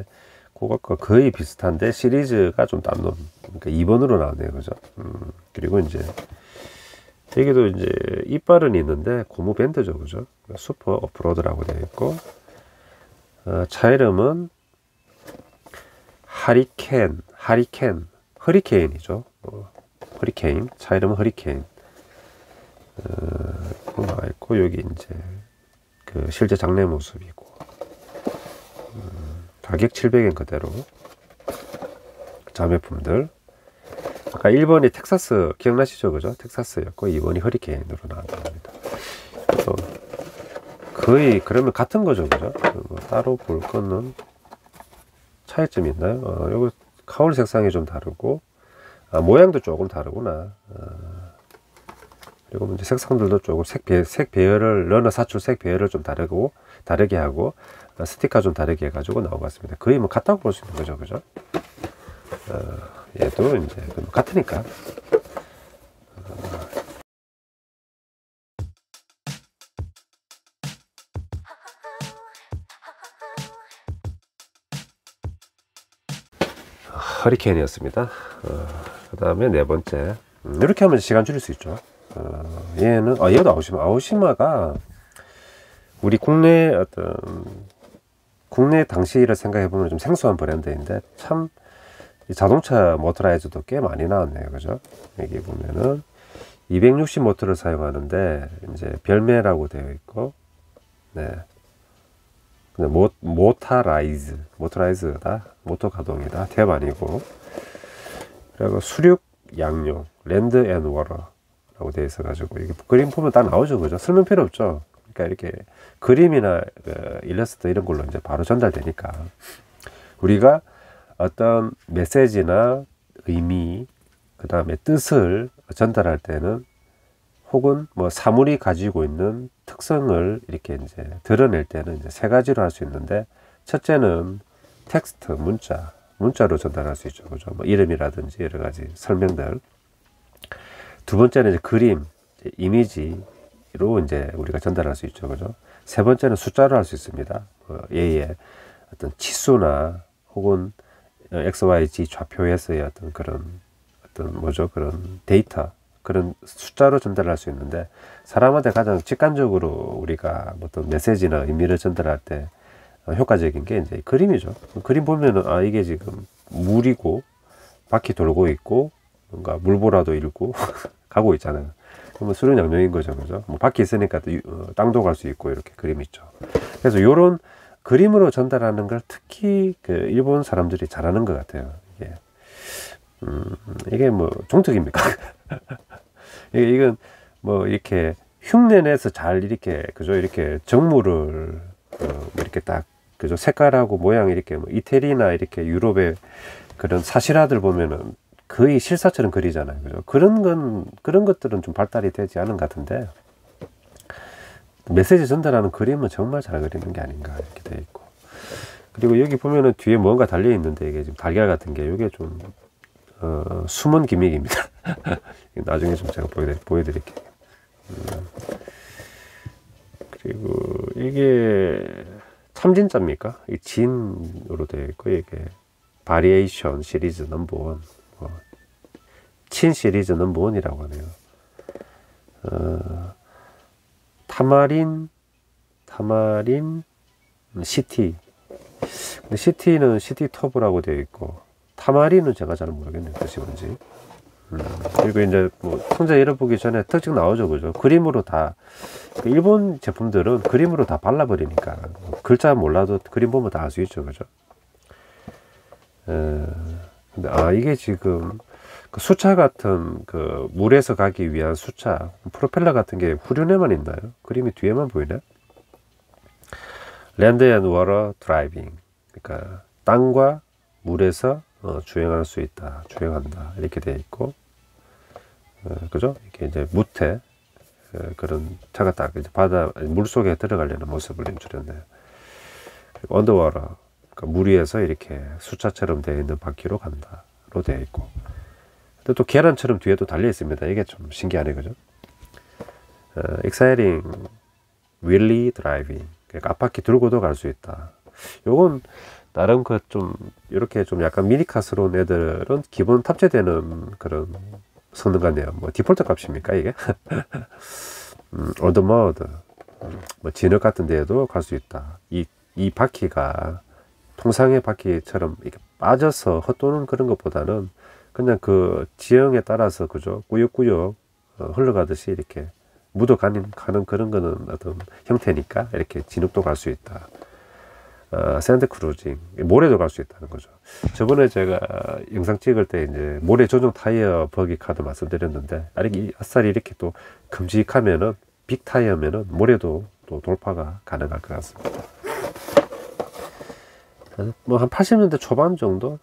그것과 거의 비슷한데 시리즈가 좀 딴 놈. 그러니까 2번으로 나오네요. 그죠? 그리고 이제 여기도 이제 이빨은 있는데 고무 밴드죠. 그죠? 슈퍼 오프로드라고 되어 있고, 차 이름은 허리케인이죠. 허리케인. 차 이름은 허리케인. 있고, 여기 이제 그 실제 장내 모습이고, 가격 700엔 그대로. 자매품들. 아까 1번이 텍사스 기억나시죠? 그죠? 텍사스였고 2번이 허리케인으로 나왔답니다. 거의 그러면 같은 거죠, 그죠? 뭐 따로 볼 거는 차이점이 있나요? 요거 카울 색상이 좀 다르고, 모양도 조금 다르구나. 그리고 이제 색상들도 조금 색 배열을, 러너 사출 색 배열을 좀 다르게 하고, 스티커 좀 다르게 해가지고 나온 것 같습니다. 거의 뭐 같다고 볼 수 있는 거죠, 그죠? 얘도 이제 같으니까. 허리케인이었습니다. 그 다음에 네 번째. 이렇게 하면 시간 줄일 수 있죠. 얘는, 얘도 아오시마가 우리 국내 당시를 생각해보면 좀 생소한 브랜드인데, 참 자동차 모터라이저도 꽤 많이 나왔네요. 그죠? 여기 보면은 260 모터를 사용하는데, 이제 별매라고 되어 있고, 네. 모터라이즈다. 모터 가동이다. 탭 아니고. 그리고 수륙 양용, 랜드 앤 워러라고 되어 있어가지고, 이게 그림 보면 다 나오죠. 그죠? 설명 필요 없죠. 그러니까 이렇게 그림이나 일러스트 이런 걸로 이제 바로 전달되니까, 우리가 어떤 메시지나 의미, 그 다음에 뜻을 전달할 때는, 혹은 뭐 사물이 가지고 있는 특성을 이렇게 이제 드러낼 때는 이제 세 가지로 할 수 있는데, 첫째는 텍스트, 문자로 전달할 수 있죠. 그죠? 뭐 이름이라든지 여러 가지 설명들. 두 번째는 이제 그림, 이미지로 이제 우리가 전달할 수 있죠. 그죠? 세 번째는 숫자로 할 수 있습니다. 얘의 어떤 치수나 혹은 XYZ 좌표에서의 어떤 그런 그런 데이터, 그런 숫자로 전달할 수 있는데, 사람한테 가장 직관적으로 우리가 어떤 메시지나 의미를 전달할 때 효과적인 게 이제 그림이죠. 그림 보면은, 이게 지금 물이고 바퀴 돌고 있고 뭔가 물보라도 일고 가고 있잖아요. 그러면 수륙양용인 거죠, 그죠? 뭐 바퀴 있으니까 또 땅도 갈 수 있고, 이렇게 그림이 있죠. 그래서 요런 그림으로 전달하는 걸 특히 그 일본 사람들이 잘하는 것 같아요. 이게 뭐 종특입니까? 이건 뭐 이렇게 흉내내서 잘 이렇게, 그죠? 이렇게 정물을 이렇게 딱, 그죠? 색깔하고 모양 이렇게 뭐 이태리나 이렇게 유럽의 그런 사실화들 보면은 거의 실사처럼 그리잖아요. 그죠? 그런 것들은 좀 발달이 되지 않은 것 같은데, 메시지 전달하는 그림은 정말 잘 그리는 게 아닌가, 이렇게 되어 있고. 그리고 여기 보면은 뒤에 뭔가 달려 있는데, 이게 지금 달걀 같은 게, 이게 좀 숨은 기믹입니다. 나중에 좀 제가 보여드릴게요. 그리고 이게 참진자입니까? 이 진으로 되어 있고, 이게 바리에이션 시리즈 넘버 1, 친 시리즈 넘버 1이라고 하네요. 타마린 시티. 근데 시티는 시티 터브라고 되어 있고, 타마린은 제가 잘 모르겠네요. 뜻이 뭔지. 그리고 이제 뭐 상자 열어보기 전에 특징 나오죠, 그죠? 그림으로 다, 일본 제품들은 그림으로 다 발라버리니까 글자 몰라도 그림 보면 다 알 수 있죠, 그죠? 근데 이게 지금 그 수차 같은, 그 물에서 가기 위한 수차, 프로펠러 같은 게 후륜에만 있나요? 그림이 뒤에만 보이네. 랜드 앤 워터 드라이빙, 그러니까 땅과 물에서 주행할 수 있다, 주행한다, 이렇게 되어 있고, 그죠? 이렇게 이제 무태, 그런 차가 딱 이제 물 속에 들어가려는 모습을 연출했네요. 그리고 언더워터, 그러니까 물 위에서 이렇게 수차처럼 되어 있는 바퀴로 간다로 되어 있고, 근데 또 계란처럼 뒤에도 달려 있습니다. 이게 좀 신기하네, 그죠? exciting wheelie driving, 그러니까 앞바퀴 들고도 갈 수 있다. 요건 나름 그 좀 이렇게 좀 약간 미니카스러운 애들은 기본 탑재되는 그런 성능 같네요. 뭐 디폴트 값입니까 이게? 언더머드, 뭐 진흙 같은 데에도 갈 수 있다. 이 바퀴가 통상의 바퀴처럼 이렇게 빠져서 헛도는 그런 것보다는 그냥 그 지형에 따라서, 그죠? 꾸역꾸역 흘러가듯이 이렇게 묻어가는 그런 거는 어떤 형태니까 이렇게 진흙도 갈 수 있다. 샌드 크루징, 모래도 갈 수 있다는 거죠. 저번에 제가 영상 찍을 때 이제 모래 전용 타이어 버기 카드 말씀드렸는데, 아싸리 이렇게 또 큼직하면은, 빅 타이어면은 모래도 또 돌파가 가능할 것 같습니다. 뭐 한 80년대 초반 정도,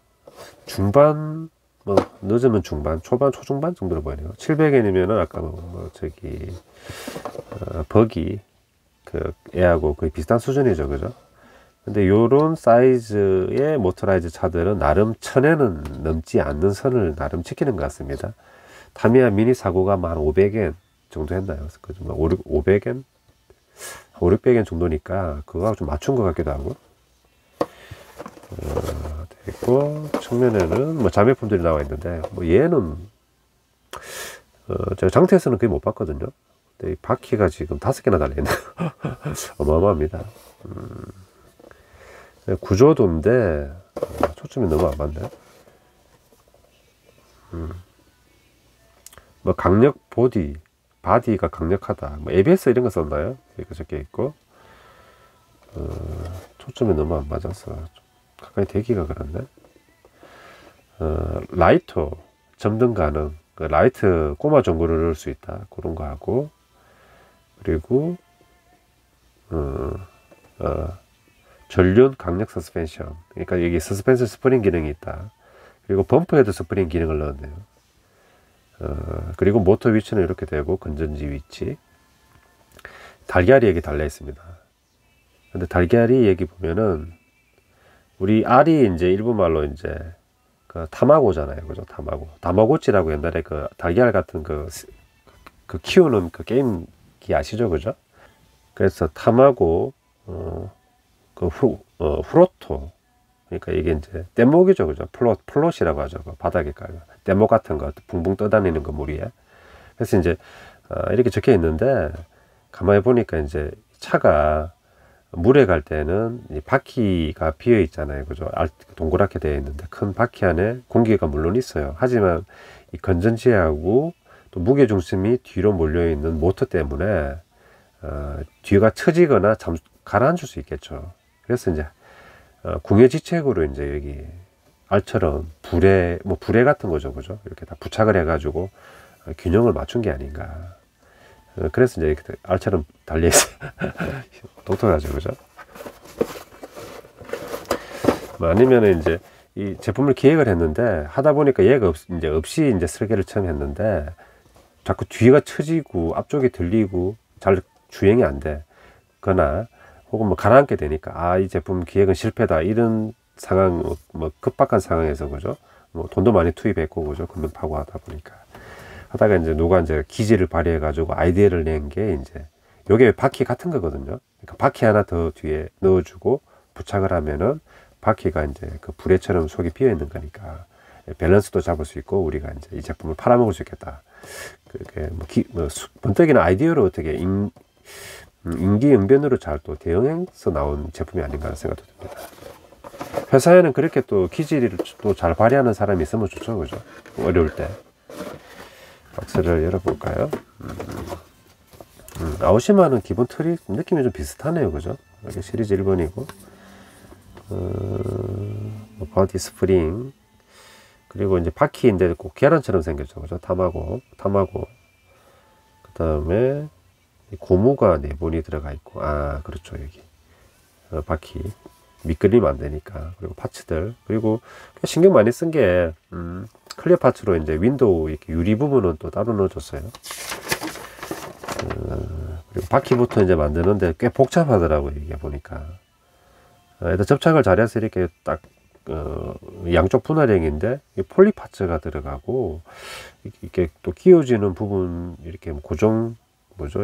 중반, 뭐 늦으면 중반, 초반, 초중반 정도로 보이네요. 700엔이면은 아까 저기 버기 그 애하고 거의 비슷한 수준이죠, 그죠? 근데 요런 사이즈의 모터라이즈 차들은 나름 1000엔은 넘지 않는 선을 나름 지키는 것 같습니다. 타미야 미니 사고가 한 500엔 정도 했나요? 그죠? 500엔? 5, 600엔 정도니까 그거하고 좀 맞춘 것 같기도 하고. 됐고, 측면에는 뭐 자매품들이 나와 있는데, 뭐 얘는 제가 장터에서는 거의 못 봤거든요. 근데 이 바퀴가 지금 5개나 달려있네요. 어마어마합니다. 구조도인데 초점이 너무 안 맞네. 뭐 강력 바디가 강력하다. 뭐 ABS 이런 거 썼나요? 이렇게 적혀 있고, 초점이 너무 안 맞아서 가까이 대기가 그렇네. 라이터 점등 가능. 그 라이트 꼬마 전구를 넣을 수 있다. 그런 거 하고, 그리고 전륜 강력 서스펜션. 그러니까 여기 서스펜션 스프링 기능이 있다. 그리고 범퍼에도 스프링 기능을 넣었네요. 그리고 모터 위치는 이렇게 되고, 건전지 위치. 달걀이 여기 달려 있습니다. 근데 달걀이 여기 보면은, 우리 알이 이제 일본말로 이제 그 타마고잖아요. 그죠? 다마고치라고 옛날에 그 달걀 같은 그 키우는 그 게임기 아시죠? 그죠? 그래서 타마고, 프로토. 그러니까 이게 이제 뗏목이죠. 그죠? 플롯이라고 하죠. 그 바닥에 깔고. 뗏목 같은 거 붕붕 떠다니는 거 물 위에. 그래서 이제 이렇게 적혀 있는데, 가만히 보니까 이제 차가 물에 갈 때는 이 바퀴가 비어 있잖아요. 그죠? 동그랗게 되어 있는데 큰 바퀴 안에 공기가 물론 있어요. 하지만 이 건전지하고 또 무게 중심이 뒤로 몰려 있는 모터 때문에 뒤가 처지거나 가라앉을 수 있겠죠. 그래서 이제 궁예지책으로 이제 여기 알처럼 불에 같은 거죠. 그죠? 이렇게 다 부착을 해가지고 균형을 맞춘 게 아닌가. 그래서 이제 이렇게 알처럼 달려있어요. 독특하죠, 그죠? 뭐 아니면은 이제 이 제품을 기획을 했는데, 하다 보니까 얘가 없이 이제 설계를 처음 했는데, 자꾸 뒤가 처지고 앞쪽이 들리고 잘 주행이 안 되거나, 혹은 뭐 가라앉게 되니까, 이 제품 기획은 실패다. 이런 상황, 뭐 급박한 상황에서, 그죠? 뭐 돈도 많이 투입했고, 그죠? 금융파고 하다 보니까. 하다가 이제 누가 이제 기지를 발휘해 가지고 아이디어를 낸 게 이제 요게 바퀴 같은 거거든요. 그러니까 바퀴 하나 더 뒤에 넣어주고 부착을 하면은 바퀴가 이제 그 불에처럼 속이 비어 있는 거니까 밸런스도 잡을 수 있고, 우리가 이제 이 제품을 팔아먹을 수 있겠다. 그게 번뜩이는 아이디어로 어떻게 임기응변으로 잘 또 대응해서 나온 제품이 아닌가 하는 생각도 듭니다. 회사에는 그렇게 또 기지를 또 잘 발휘하는 사람이 있으면 좋죠, 그죠? 어려울 때. 박스를 열어볼까요? 아오시마는 기본 틀이 느낌이 좀 비슷하네요. 그죠? 이게 시리즈 1번이고, 바디 스프링, 그리고 이제 바퀴인데 꼭 계란처럼 생겼죠. 그죠? 타마고. 그 다음에 고무가 4번이 들어가 있고, 그렇죠. 여기. 바퀴. 미끄리면 안 되니까. 그리고 파츠들. 그리고 신경 많이 쓴 게, 클리어 파츠로 이제 윈도우 이렇게 유리 부분은 또 따로 넣어줬어요. 그리고 바퀴부터 이제 만드는데 꽤 복잡하더라고요. 이게 보니까. 일단 접착을 잘해서 이렇게 딱, 양쪽 분할형인데, 폴리 파츠가 들어가고, 이렇게 또 끼워지는 부분, 이렇게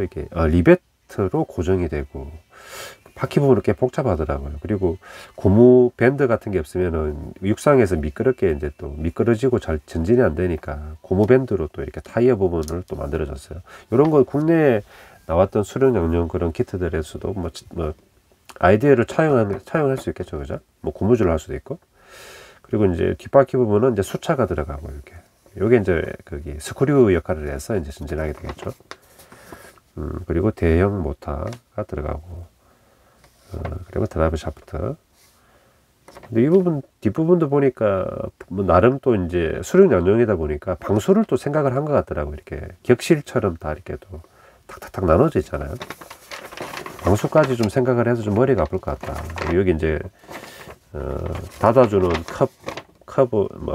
이게, 리베트로 고정이 되고, 바퀴 부분은 꽤 복잡하더라고요. 그리고 고무 밴드 같은 게 없으면은 육상에서 미끄럽게 이제 또 미끄러지고 잘 전진이 안 되니까 고무 밴드로 또 이렇게 타이어 부분을 또 만들어졌어요. 이런 거 국내에 나왔던 수령 양용 그런 키트들에서도 뭐 아이디어를 차용할 수 있겠죠, 그죠? 뭐 고무줄을 할 수도 있고. 그리고 이제 뒷바퀴 부분은 이제 수차가 들어가고, 이렇게. 요게 이제 거기 스크류 역할을 해서 이제 전진하게 되겠죠. 그리고 대형 모터가 들어가고, 그리고 드라이브 샤프트. 근데 이 부분, 뒷부분도 보니까, 뭐 나름 또 이제 수륙 양용이다 보니까 방수를 또 생각을 한 것 같더라고. 이렇게 격실처럼 다 이렇게 또 탁탁탁 나눠져 있잖아요. 방수까지 좀 생각을 해서 좀 머리가 아플 것 같다. 여기 이제, 닫아주는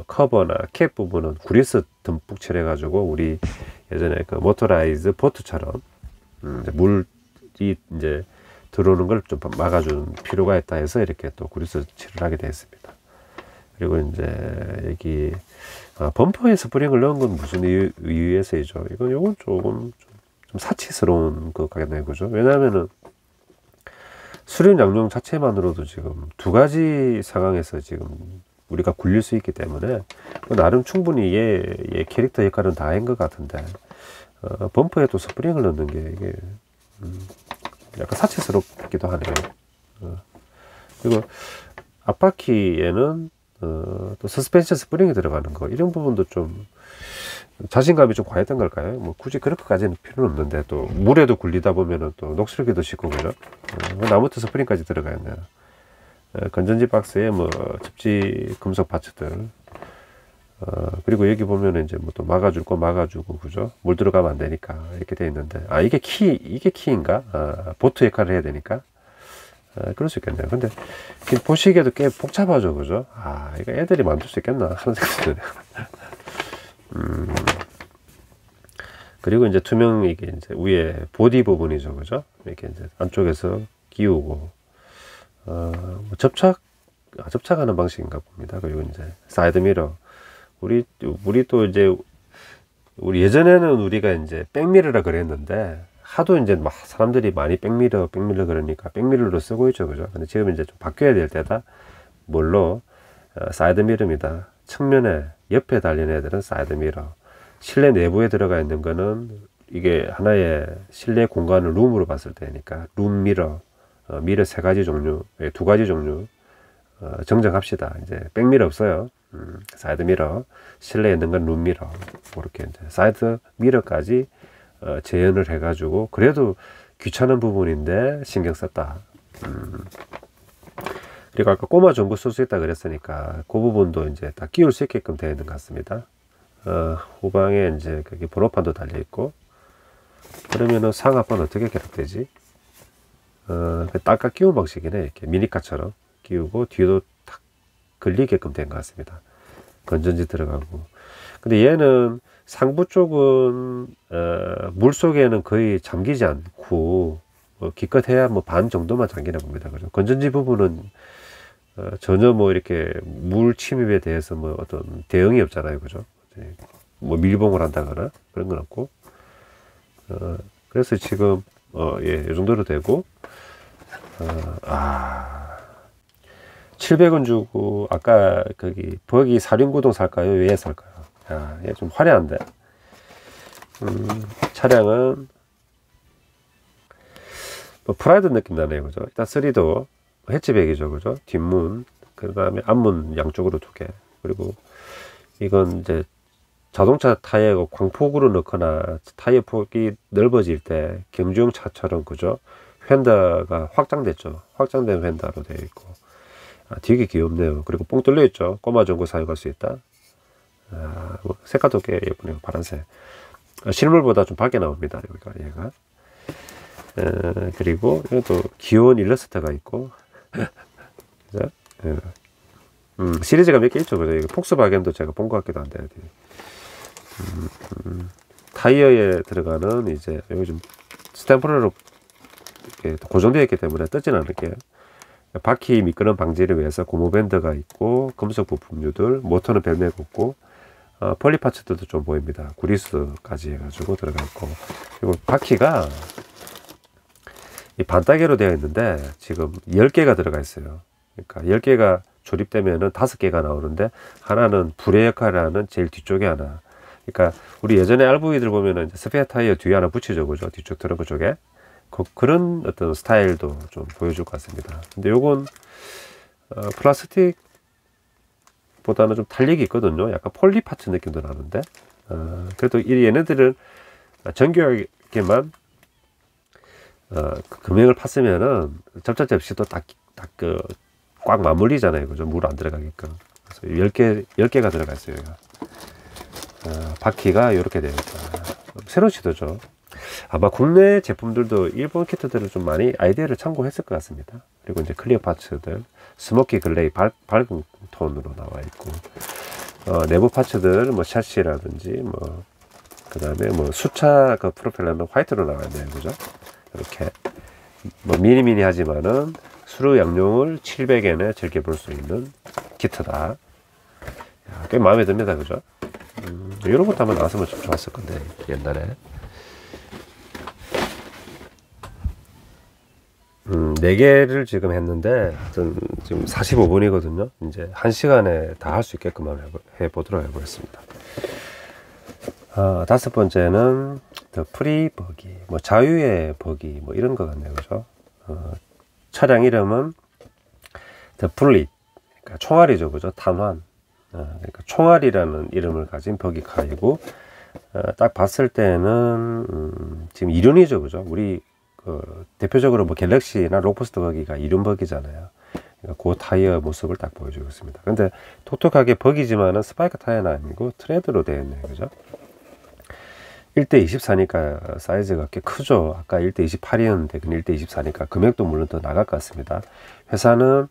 커버나 캡 부분은 구리스 듬뿍 칠해가지고, 우리 예전에 그 모터라이즈 보트처럼, 물이 이제 들어오는 걸 좀 막아주는 필요가 있다 해서 이렇게 또 구리스 칠을 하게 되었습니다. 그리고 이제 여기 범퍼에 스프링을 넣은 건 무슨 이유에서이죠? 요건 조금 좀 사치스러운 것 같네요, 그죠? 왜냐하면은 수륙 양용 자체만으로도 지금 두 가지 상황에서 지금 우리가 굴릴 수 있기 때문에 나름 충분히 얘 캐릭터 역할은 다 한 것 같은데, 범퍼에 또 스프링을 넣는 게 이게 약간 사치스럽기도 하네요. 그리고 앞바퀴에는 또 서스펜션 스프링이 들어가는 거, 이런 부분도 좀 자신감이 좀 과했던 걸까요? 뭐 굳이 그렇게까지는 필요는 없는데, 또 물에도 굴리다 보면은 또 녹슬기도 쉽고 그죠? 나무트 스프링까지 들어가 있네요. 건전지 박스에 뭐 접지 금속 파츠들, 그리고 여기 보면은 이제 뭐 또 막아줄 거 막아주고, 그죠? 물 들어가면 안 되니까 이렇게 돼 있는데, 이게 키인가? 보트 역할을 해야 되니까. 그럴 수 있겠네요. 근데 보시기에도 꽤 복잡하죠, 그죠? 이거 애들이 만들 수 있겠나 하는 생각이 드네요. 그리고 이제 투명, 이게 이제 위에 보디 부분이죠, 그죠? 이렇게 이제 안쪽에서 끼우고, 접착하는 방식인가 봅니다. 그리고 이제 사이드 미러. 우리 또 이제, 우리 예전에는 우리가 이제 백미러라 그랬는데, 하도 이제 막 사람들이 많이 백미러 그러니까 백미러로 쓰고 있죠, 그죠? 근데 지금 이제 좀 바뀌어야 될 때다. 뭘로? 사이드 미러입니다. 측면에, 옆에 달린 애들은 사이드 미러. 실내 내부에 들어가 있는 거는 이게 하나의 실내 공간을 룸으로 봤을 때니까 룸 미러, 미러 세 가지 종류, 두 가지 종류 정정합시다. 이제 백미러 없어요. 사이드 미러, 실내에 있는 건 룸 미러. 그렇게 이제 사이드 미러까지 재현을 해가지고, 그래도 귀찮은 부분인데 신경 썼다. 그리고 아까 꼬마 전구 쓸 수 있다 그랬으니까 그 부분도 이제 다 끼울 수 있게끔 되어 있는 것 같습니다. 후방에 이제 거기 번호판도 달려 있고, 그러면은 상하판 어떻게 결합되지? 딱딱 끼운 방식이네. 이렇게 미니카처럼 끼우고 뒤도 탁 걸리게끔 된 것 같습니다. 건전지 들어가고. 근데 얘는 상부 쪽은 물 속에는 거의 잠기지 않고, 기껏해야 뭐 반 정도만 잠기나 봅니다. 그죠? 건전지 부분은 전혀 뭐 이렇게 물 침입에 대해서 뭐 어떤 대응이 없잖아요, 그죠? 뭐 밀봉을 한다거나 그런 건 없고, 그래서 지금 이 정도로 되고, 700원 주고 아까 거기 버기 사륜구동 살까요? 왜 살까요? 얘 좀 화려한데. 차량은 뭐 프라이드 느낌 나네요, 그죠? 일단 3도 해치백이죠, 그죠? 뒷문, 그 다음에 앞문 양쪽으로 2개. 그리고 이건 이제 자동차 타이어 광폭으로 넣거나 타이어 폭이 넓어질 때 경주용 차처럼, 그죠? 휀더가 확장됐죠. 확장된 휀더로 되어 있고, 되게 귀엽네요. 그리고 뽕 뚫려 있죠. 꼬마 전구 사용할 수 있다. 뭐 색깔도 꽤 예쁘네요. 파란색. 실물보다 좀 밝게 나옵니다, 여기가 얘가. 그리고 이것도 귀여운 일러스트가 있고. 그죠? 시리즈가 몇 개 있죠, 그죠? 이거 폭스바겐도 제가 본 것 같기도 한데. 타이어에 들어가는 이제 여기 좀 스탬프로 이렇게 고정되어 있기 때문에 뜯지는 않을게요. 바퀴 미끄럼 방지를 위해서 고무밴드가 있고, 금속 부품류들, 모터는 벨맥 없고, 폴리 파츠들도 좀 보입니다. 구리스까지 해가지고 들어가 있고, 그리고 바퀴가 이 반따개로 되어 있는데 지금 10개가 들어가 있어요. 그러니까 10개가 조립되면은 5개가 나오는데, 하나는 불의 역할을 하는 제일 뒤쪽에 하나. 그러니까 우리 예전에 RV들 보면은 이제 스페어 타이어 뒤에 하나 붙이죠, 그죠? 뒤쪽 트렁크 쪽에. 그런 어떤 스타일도 좀 보여줄 것 같습니다. 근데 요건 플라스틱 보다는 좀 탄력이 있거든요. 약간 폴리 파츠 느낌도 나는데, 그래도 이 얘네들은 정교하게만 그 금형을 팠으면은 접착제 없이 또 꽉 맞물리잖아요. 그죠? 물 안 들어가게끔. 그래서 10개가 들어가 있어요. 바퀴가 이렇게 되어 있다. 새로운 시도죠. 아마 국내 제품들도 일본 키트들을 좀 많이 아이디어를 참고했을 것 같습니다. 그리고 이제 클리어 파츠들, 스모키 글레이 밝은 톤으로 나와 있고, 내부 파츠들, 뭐 샤시라든지, 뭐, 그 다음에 뭐 수차 그 프로펠러는 화이트로 나와 있네요. 그죠? 이렇게. 뭐 미니미니 하지만은 수루 양용을 700엔에 즐겨볼 수 있는 키트다. 꽤 마음에 듭니다. 그죠? 이런 것도 한번 나왔으면 좀 좋았을 건데, 옛날에. 4개를 지금 했는데, 지금 45분이거든요. 이제 1시간에 다 할 수 있게끔 해보도록 해보겠습니다. 5번째는, 더 프리 버기, 뭐 자유의 버기, 뭐 이런 것 같네요. 그죠? 차량 이름은, 더 플릿, 그러니까 총알이죠. 그죠? 탄환. 그러니까 총알이라는 이름을 가진 버기카이고, 딱 봤을 때는, 지금 이륜이죠. 그죠? 우리, 대표적으로 뭐 갤럭시나 로포스트 버기가 이륜 버기잖아요. 그러니까 그 타이어 모습을 딱 보여주고 있습니다. 근데 독특하게 버기지만은 스파이크 타이어는 아니고 트레드로 되어 있네요. 그죠? 1대24니까 사이즈가 꽤 크죠. 아까 1대28이었는데 1대24니까 금액도 물론 더 나갈 것 같습니다. 회사는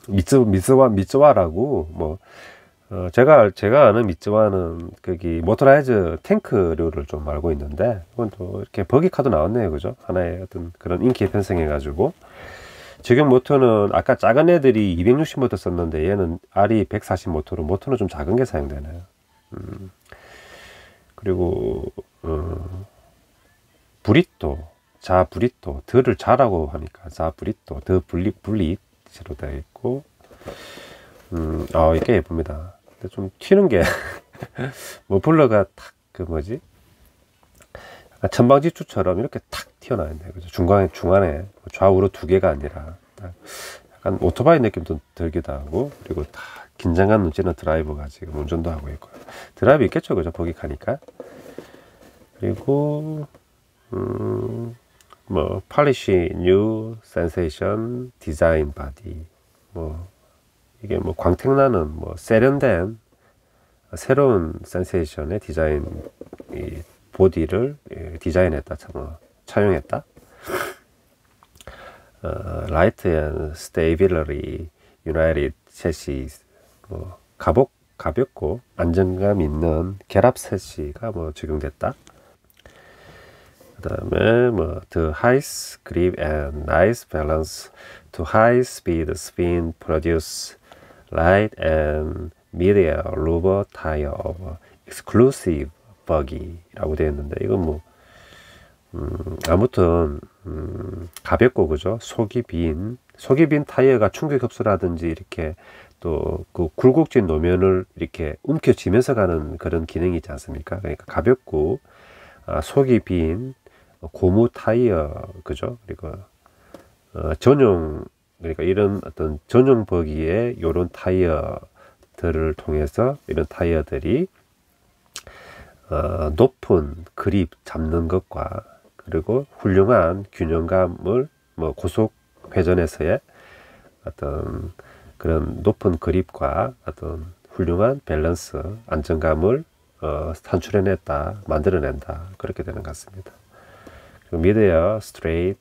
미츠와라고 뭐 제가 아는 미츠와는 거기 모토라이즈 탱크류를 좀 알고 있는데 이건 또 이렇게 버기카도 나왔네요. 그죠? 하나의 어떤 그런 인기에 편성해 가지고 지금 모터는 아까 작은 애들이 260 모터 썼는데 얘는 RE 140 모터로 모터는 좀 작은 게 사용되네요. 그리고 브리또, 자 브리또, 더를 자라고 하니까 자 브리또, 더 블릿으로 되어 있고, 이게 예쁩니다. 근데 좀 튀는 게 머플러가 탁 그 뭐지? 약간 천방지축처럼 이렇게 탁 튀어나와 있네. 그죠? 중간에 좌우로 2개가 아니라 딱 약간 오토바이 느낌도 들기도 하고, 그리고 다 긴장감 넘치는 드라이버가 지금 운전도 하고 있고요. 드라이브 있겠죠, 그죠? 버기카니까. 그리고 뭐 팔리시 뉴 센세이션 디자인 바디, 뭐 이게 뭐 광택나는 뭐 세련된 새로운 센세이션의 디자인 이 보디를 디자인했다, 차용했다. 라이트 앤 스테이빌러리 유나이티드 체시스, 뭐 가볍고 안정감 있는 결합 셋시가 뭐 적용됐다. 그 다음에 뭐 the highest grip and nice balance to high speed spin produce light and medium rubber tire of exclusive buggy라고 되어 있는데 이건 뭐 아무튼 가볍고 그죠? 속이 빈 타이어가 충격 흡수라든지 이렇게 또 그 굴곡진 노면을 이렇게 움켜쥐면서 가는 그런 기능이 있지 않습니까? 그러니까 가볍고 속이 빈 고무 타이어, 그죠? 그리고 전용, 그러니까 이런 어떤 전용 버기에 이런 타이어들을 통해서 이런 타이어들이 높은 그립 잡는 것과 그리고 훌륭한 균형감을 뭐 고속 회전에서의 어떤 그런 높은 그립과 어떤 훌륭한 밸런스, 안정감을 만들어낸다. 그렇게 되는 것 같습니다. 미드웨어 스트레이트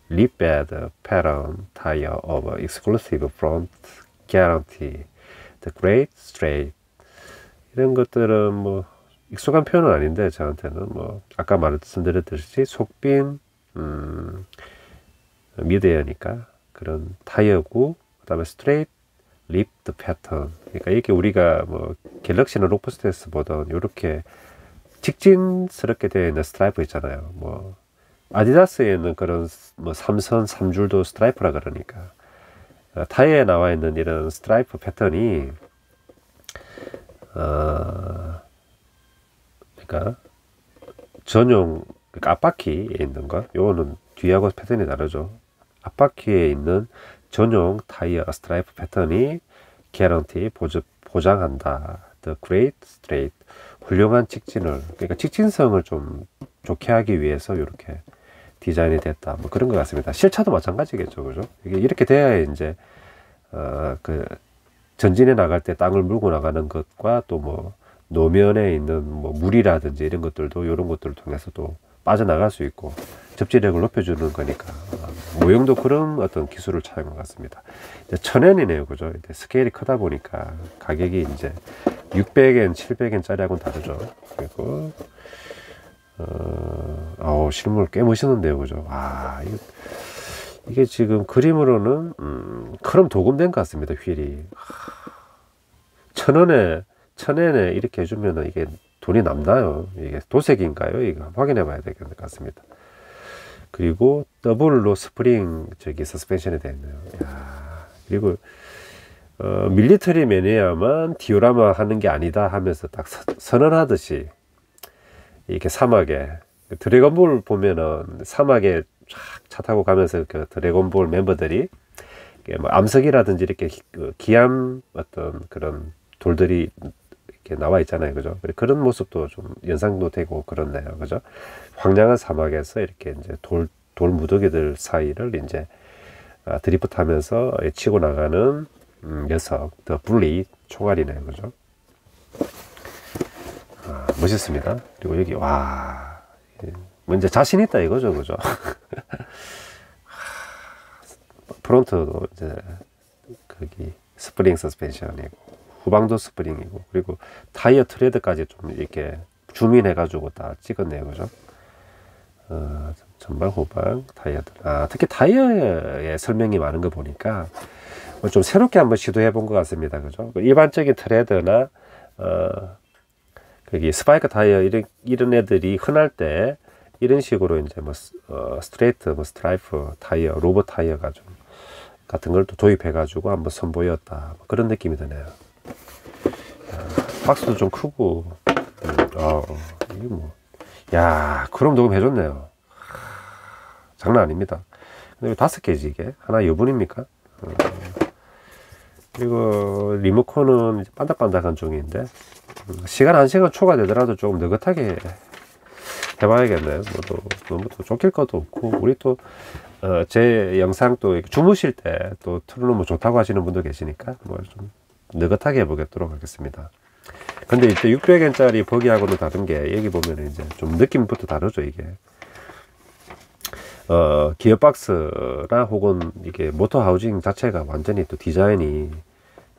립베드 패턴 타이어 of exclusive front guarantee the great straight, 이런 것들은 뭐 익숙한 표현은 아닌데 저한테는 뭐 아까 말씀드렸듯이 속빈 미드웨어니까 그런 타이어고, 그 다음에 스트레이트 립드 패턴, 그러니까 이렇게 우리가 뭐 갤럭시나 로포스트에서 보던 이렇게 직진스럽게 되어 있는 스트라이프 있잖아요. 뭐 아디다스에는 그런 뭐 3선 3줄도 스트라이프라 그러니까 타이어에 나와 있는 이런 스트라이프 패턴이 그러니까 전용, 그러니까 앞바퀴에 있는 거, 요거는 뒤하고 패턴이 다르죠. 앞바퀴에 있는 전용 타이어 스트라이프 패턴이 guarantee 보장한다. The great straight, 훌륭한 직진을, 그러니까 직진성을 좀 좋게 하기 위해서 이렇게 디자인이 됐다. 뭐 그런 것 같습니다. 실차도 마찬가지겠죠, 그죠? 이게 이렇게 돼야 이제 그 전진해 나갈 때 땅을 물고 나가는 것과 또 뭐 노면에 있는 뭐 물이라든지 이런 것들도 이런 것들을 통해서 또 빠져나갈 수 있고 접지력을 높여주는 거니까 모형도 그런 어떤 기술을 차용한 것 같습니다. 1000엔이네요, 그죠? 스케일이 크다 보니까 가격이 이제 600엔, 700엔짜리하고는 다르죠. 그리고 실물 꽤 멋있는데요, 그죠? 이게 지금 그림으로는 크롬 도금된 것 같습니다. 휠이 1000엔에 이렇게 해주면은 이게 돈이 남나요? 이게 도색인가요? 이거 확인해 봐야 될 것 같습니다. 그리고 더블로 스프링 서스펜션이 되어 있네요. 그리고 밀리터리 매니아만 디오라마 하는 게 아니다 하면서 딱 선언하듯이 이렇게 사막에 드래곤볼 보면은 사막에 차 타고 가면서 그 드래곤볼 멤버들이 뭐 암석이라든지 이렇게 기암 어떤 그런 돌들이 이렇게 나와 있잖아요, 그죠? 그런 모습도 좀 연상도 되고 그렇네요, 그죠? 황량한 사막에서 이렇게 이제 돌 무더기들 사이를 이제 드리프트하면서 치고 나가는 녀석, 더 불리 총알이네요, 그죠? 멋있습니다. 그리고 여기 뭐 이제 자신 있다 이거죠, 그죠? 프론트도 이제 거기 스프링 서스펜션이고 후방도 스프링이고 그리고 타이어 트레드까지 좀 이렇게 줌인해 가지고 다 찍었네요, 그죠? 전방 후방 타이어들 특히 타이어의 설명이 많은 거 보니까 좀 새롭게 한번 시도해 본 것 같습니다, 그죠? 일반적인 트레드나 거기 스파이크 타이어 이런 애들이 흔할 때 이런 식으로 이제 뭐 스트레이트, 뭐 스트라이프 타이어, 로버 타이어가 좀 같은 걸 또 도입해 가지고 한번 선보였다, 뭐 그런 느낌이 드네요. 박스도 좀 크고 이게 뭐 크롬 도금 해줬네요. 장난 아닙니다. 근데 왜 5개지 이게? 하나 여분입니까? 그리고 리모컨은 이제 반짝반짝한 종이인데 시간 1시간 초과되더라도 조금 느긋하게 해봐야겠네요. 너무 또 쫓길 것도 없고 우리 또 제 영상 또 주무실 때 또 틀어놓으면 좋다고 하시는 분도 계시니까 뭐 좀 느긋하게 해보도록 하겠습니다. 근데 이제 600엔짜리 버기하고는 다른 게 여기 보면 이제 좀 느낌부터 다르죠. 이게 기어박스나 혹은 이게 모터 하우징 자체가 완전히 또 디자인이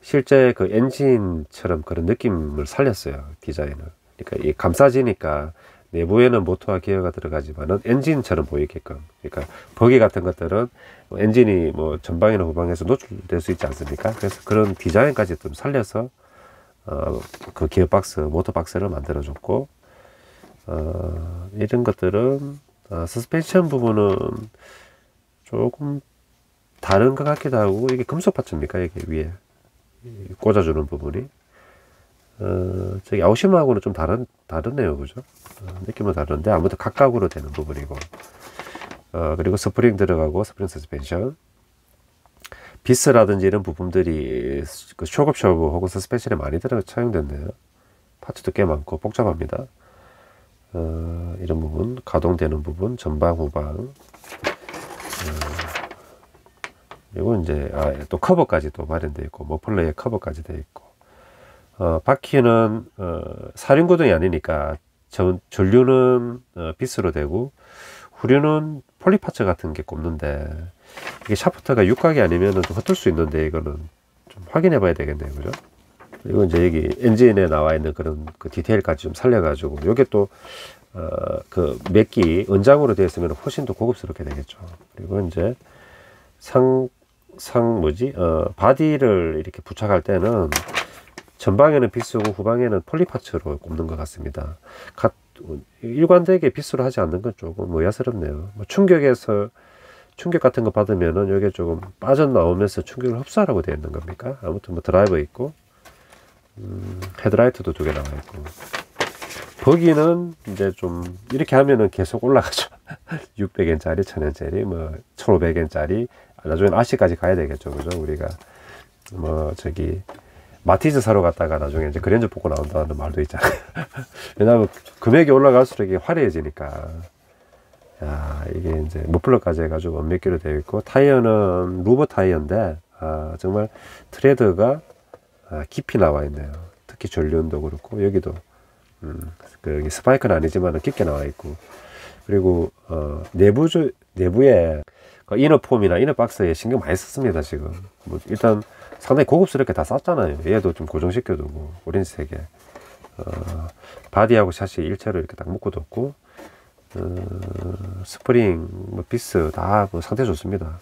실제 그 엔진처럼 그런 느낌을 살렸어요, 디자인을. 그러니까 이 감싸지니까 내부에는 모터와 기어가 들어가지만은 엔진처럼 보이게끔. 그러니까 버기 같은 것들은 엔진이 뭐 전방이나 후방에서 노출될 수 있지 않습니까? 그래서 그런 디자인까지 좀 살려서 그 기어박스, 모터박스를 만들어줬고 이런 것들은 서스펜션 부분은 조금 다른 것 같기도 하고 이게 금속 파츠입니까? 여기 위에 꽂아주는 부분이 저기 아우시마하고는 좀 다르네요, 그죠? 느낌은 다른데 아무튼 각각으로 되는 부분이고 그리고 스프링 들어가고 스프링 서스펜션 비스라든지 이런 부분들이 그 쇼급쇼브 혹은 서스펜션에 많이 차용됐네요. 파츠도 꽤 많고 복잡합니다. 이런 부분, 가동되는 부분, 전방, 후방. 그리고 이제 또 커버까지 또 마련되어 있고 머플러의 커버까지 되어 있고 바퀴는 사륜구동이 아니니까 전류는 비스로 되고 후륜은 폴리파츠 같은 게 꼽는데 이게 샤프트가 육각이 아니면 좀 헛들 수 있는데 이거는 좀 확인해 봐야 되겠네요, 그죠? 그리고 이제 여기 엔진에 나와 있는 그런 그 디테일까지 좀 살려가지고 요게 또 그 맥기 은장으로 되어 있으면 훨씬 더 고급스럽게 되겠죠. 그리고 이제 바디를 이렇게 부착할 때는 전방에는 비스고 후방에는 폴리파츠로 꼽는 것 같습니다. 일관되게 비스로 하지 않는 건 조금 의아스럽네요. 뭐 충격 같은 거 받으면은 이게 조금 빠져나오면서 충격을 흡수하라고 되어 있는 겁니까? 아무튼 뭐 드라이버 있고 헤드라이트도 2개 나와 있고 버기는 이제 좀 이렇게 하면은 계속 올라가죠. 600엔짜리, 1000엔짜리, 뭐 1500엔짜리 나중엔 아시까지 가야 되겠죠, 그죠? 우리가 뭐 저기 마티즈 사러 갔다가 나중에 이제 그랜저 뽑고 나온다는 말도 있잖아요. 왜냐하면 금액이 올라갈수록 이게 화려해지니까. 야, 이게 이제 머플러까지 해가지고 몇 킬로 되어 있고, 타이어는 루버 타이어인데, 정말 트레드가 깊이 나와 있네요. 특히 전륜도 그렇고, 여기도, 그 스파이크는 아니지만 깊게 나와 있고, 그리고, 내부에 그 이너 폼이나 이너 박스에 신경 많이 썼습니다, 지금. 뭐 일단 상당히 고급스럽게 다 쌌잖아요. 얘도 좀 고정시켜두고, 오렌지색에. 바디하고 샷이 일체로 이렇게 딱 묶어뒀고, 스프링, 뭐 비스 다 뭐 상태 좋습니다.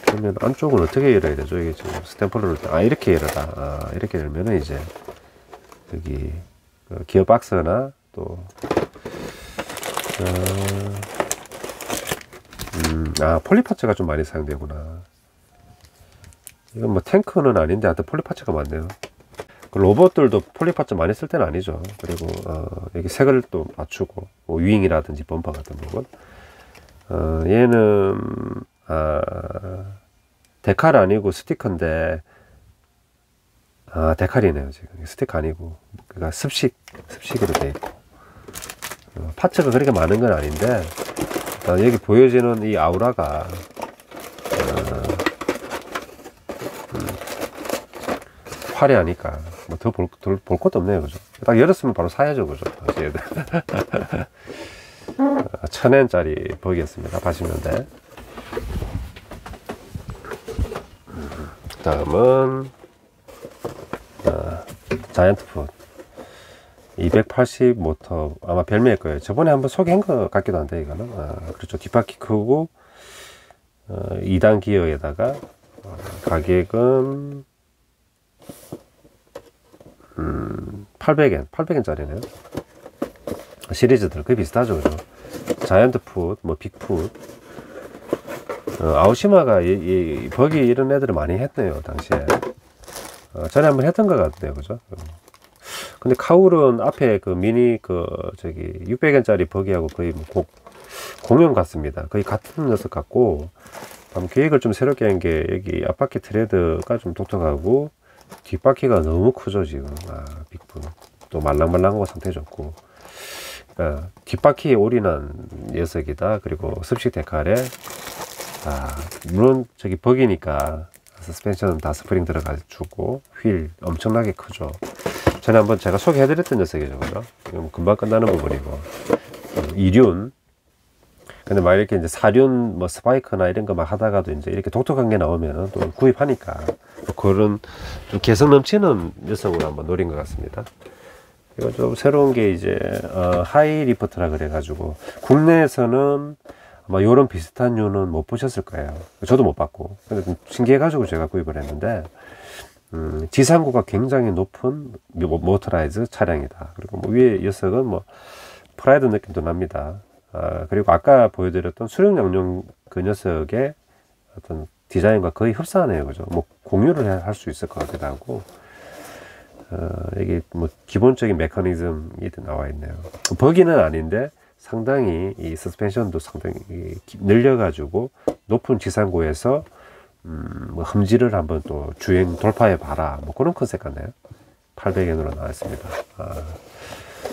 그러면 안쪽은 어떻게 열어야 되죠? 이게 지금 스탬프를 이렇게 열어라. 이렇게 열면은 이제 여기 기어 박스나 또 폴리파츠가 좀 많이 사용되구나. 이건 뭐 탱크는 아닌데 하여튼 폴리파츠가 많네요. 그 로봇들도 폴리파츠 많이 쓸 때는 아니죠. 그리고 여기 색을 또 맞추고, 뭐 윙이라든지 범퍼 같은 부분. 얘는 데칼 아니고 스티커인데, 데칼이네요. 지금 스티커 아니고, 그러니까 습식으로 되어 있고. 파츠가 그렇게 많은 건 아닌데, 여기 보여지는 이 아우라가 화려하니까 뭐 더 볼 것도 없네요. 그죠? 딱 열었으면 바로 사야죠. 그죠? $1000엔짜리 버기였습니다. 80년대. 다음은 자이언트 풋 280 모터, 아마 별미일 거예요. 저번에 한번 소개한 것 같기도 한데, 이거는. 그렇죠. 뒷바퀴 크고, 2단 기어에다가, 가격은, 800엔, 800엔짜리네요. 시리즈들, 거의 비슷하죠. 그죠? 자이언트 풋, 뭐, 빅풋. 아우시마가, 버기 이런 애들을 많이 했네요, 당시에. 전에 한번 했던 것 같네요. 그죠? 근데 카울은 앞에 그 미니 600엔짜리 버기하고 거의 뭐 공용 같습니다. 거의 같은 녀석 같고, 계획을 좀 새롭게 한 게 여기 앞바퀴 트레드가 좀 독특하고, 뒷바퀴가 너무 크죠 지금. 빅분 또 말랑말랑하고 상태 좋고, 뒷바퀴에 올인한 녀석이다. 그리고 습식 데칼에 물론 저기 버기니까 서스펜션은 다 스프링 들어가지고 휠 엄청나게 크죠. 전에 한번 제가 소개해드렸던 녀석이죠. 그죠? 이건 금방 끝나는 부분이고, 이륜. 근데 막 이렇게 이제 사륜, 뭐 스파이크나 이런 거 막 하다가도 이제 이렇게 독특한 게 나오면 또 구입하니까 그런 좀 개성 넘치는 녀석으로 한번 노린 것 같습니다. 이거 좀 새로운 게 이제, 하이 리프트라 그래가지고, 국내에서는 아마 요런 비슷한 류는 못 보셨을 거예요. 저도 못 봤고. 근데 좀 신기해가지고 제가 구입을 했는데, 지상고가 굉장히 높은 모터라이즈 차량이다. 그리고 뭐 위에 녀석은 뭐 프라이드 느낌도 납니다. 그리고 아까 보여드렸던 수령 양용 그 녀석의 어떤 디자인과 거의 흡사하네요. 그죠? 뭐 공유를 할 수 있을 것 같기도 하고, 이게 뭐 기본적인 메커니즘이 나와 있네요. 버기는 아닌데 상당히 이 서스펜션도 상당히 늘려가지고 높은 지상고에서 뭐 흠질을 한번 또 주행 돌파해 봐라, 뭐 그런 컨셉 같네요. 800엔으로 나왔습니다.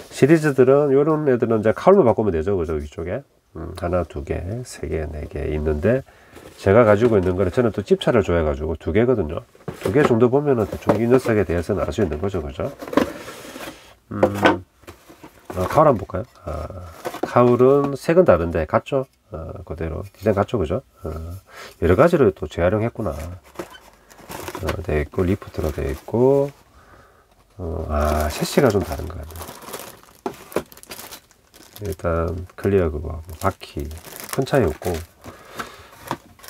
시리즈들은 요런 애들은 이제 카울로 바꾸면 되죠. 그죠? 위쪽에 하나, 두 개, 세 개, 네 개 있는데, 제가 가지고 있는 거는 저는 또 찝차를 좋아해가지고 2개거든요. 2개 정도 보면은 대충 이 녀석에 대해서는 알 수 있는 거죠. 그죠? 카울 한번 볼까요? 카울은 색은 다른데 같죠? 그대로 디자인 같죠? 그죠? 여러 가지로 또 재활용했구나. 되어 있고, 리프트로 되어 있고, 셰시가 좀 다른 것 같네요. 일단 클리어 그거, 바퀴 큰 차이 없고,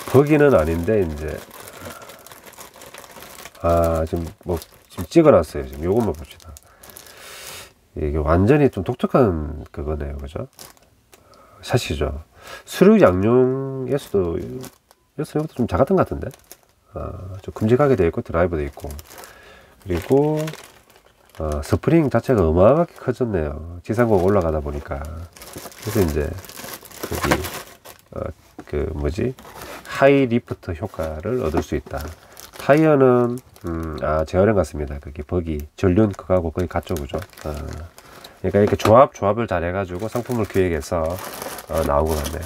버기는 아닌데 이제 지금 찍어놨어요. 지금 요것만 봅시다. 이게 완전히 좀 독특한 그거네요. 그죠? 샷이죠. 수륙 양용에서도 이것도 좀 작았던 것 같은데, 좀 큼직하게 되어 있고, 드라이브도 있고, 그리고 스프링 자체가 어마어마하게 커졌네요. 지상고가 올라가다 보니까. 그래서 이제 여기 하이 리프트 효과를 얻을 수 있다. 타이어는 제어령 같습니다. 그게 버기 전륜 그거하고 거의 같죠, 그죠? 그러니까 이렇게 조합을 잘 해가지고 상품을 기획해서 나온 것 같네요.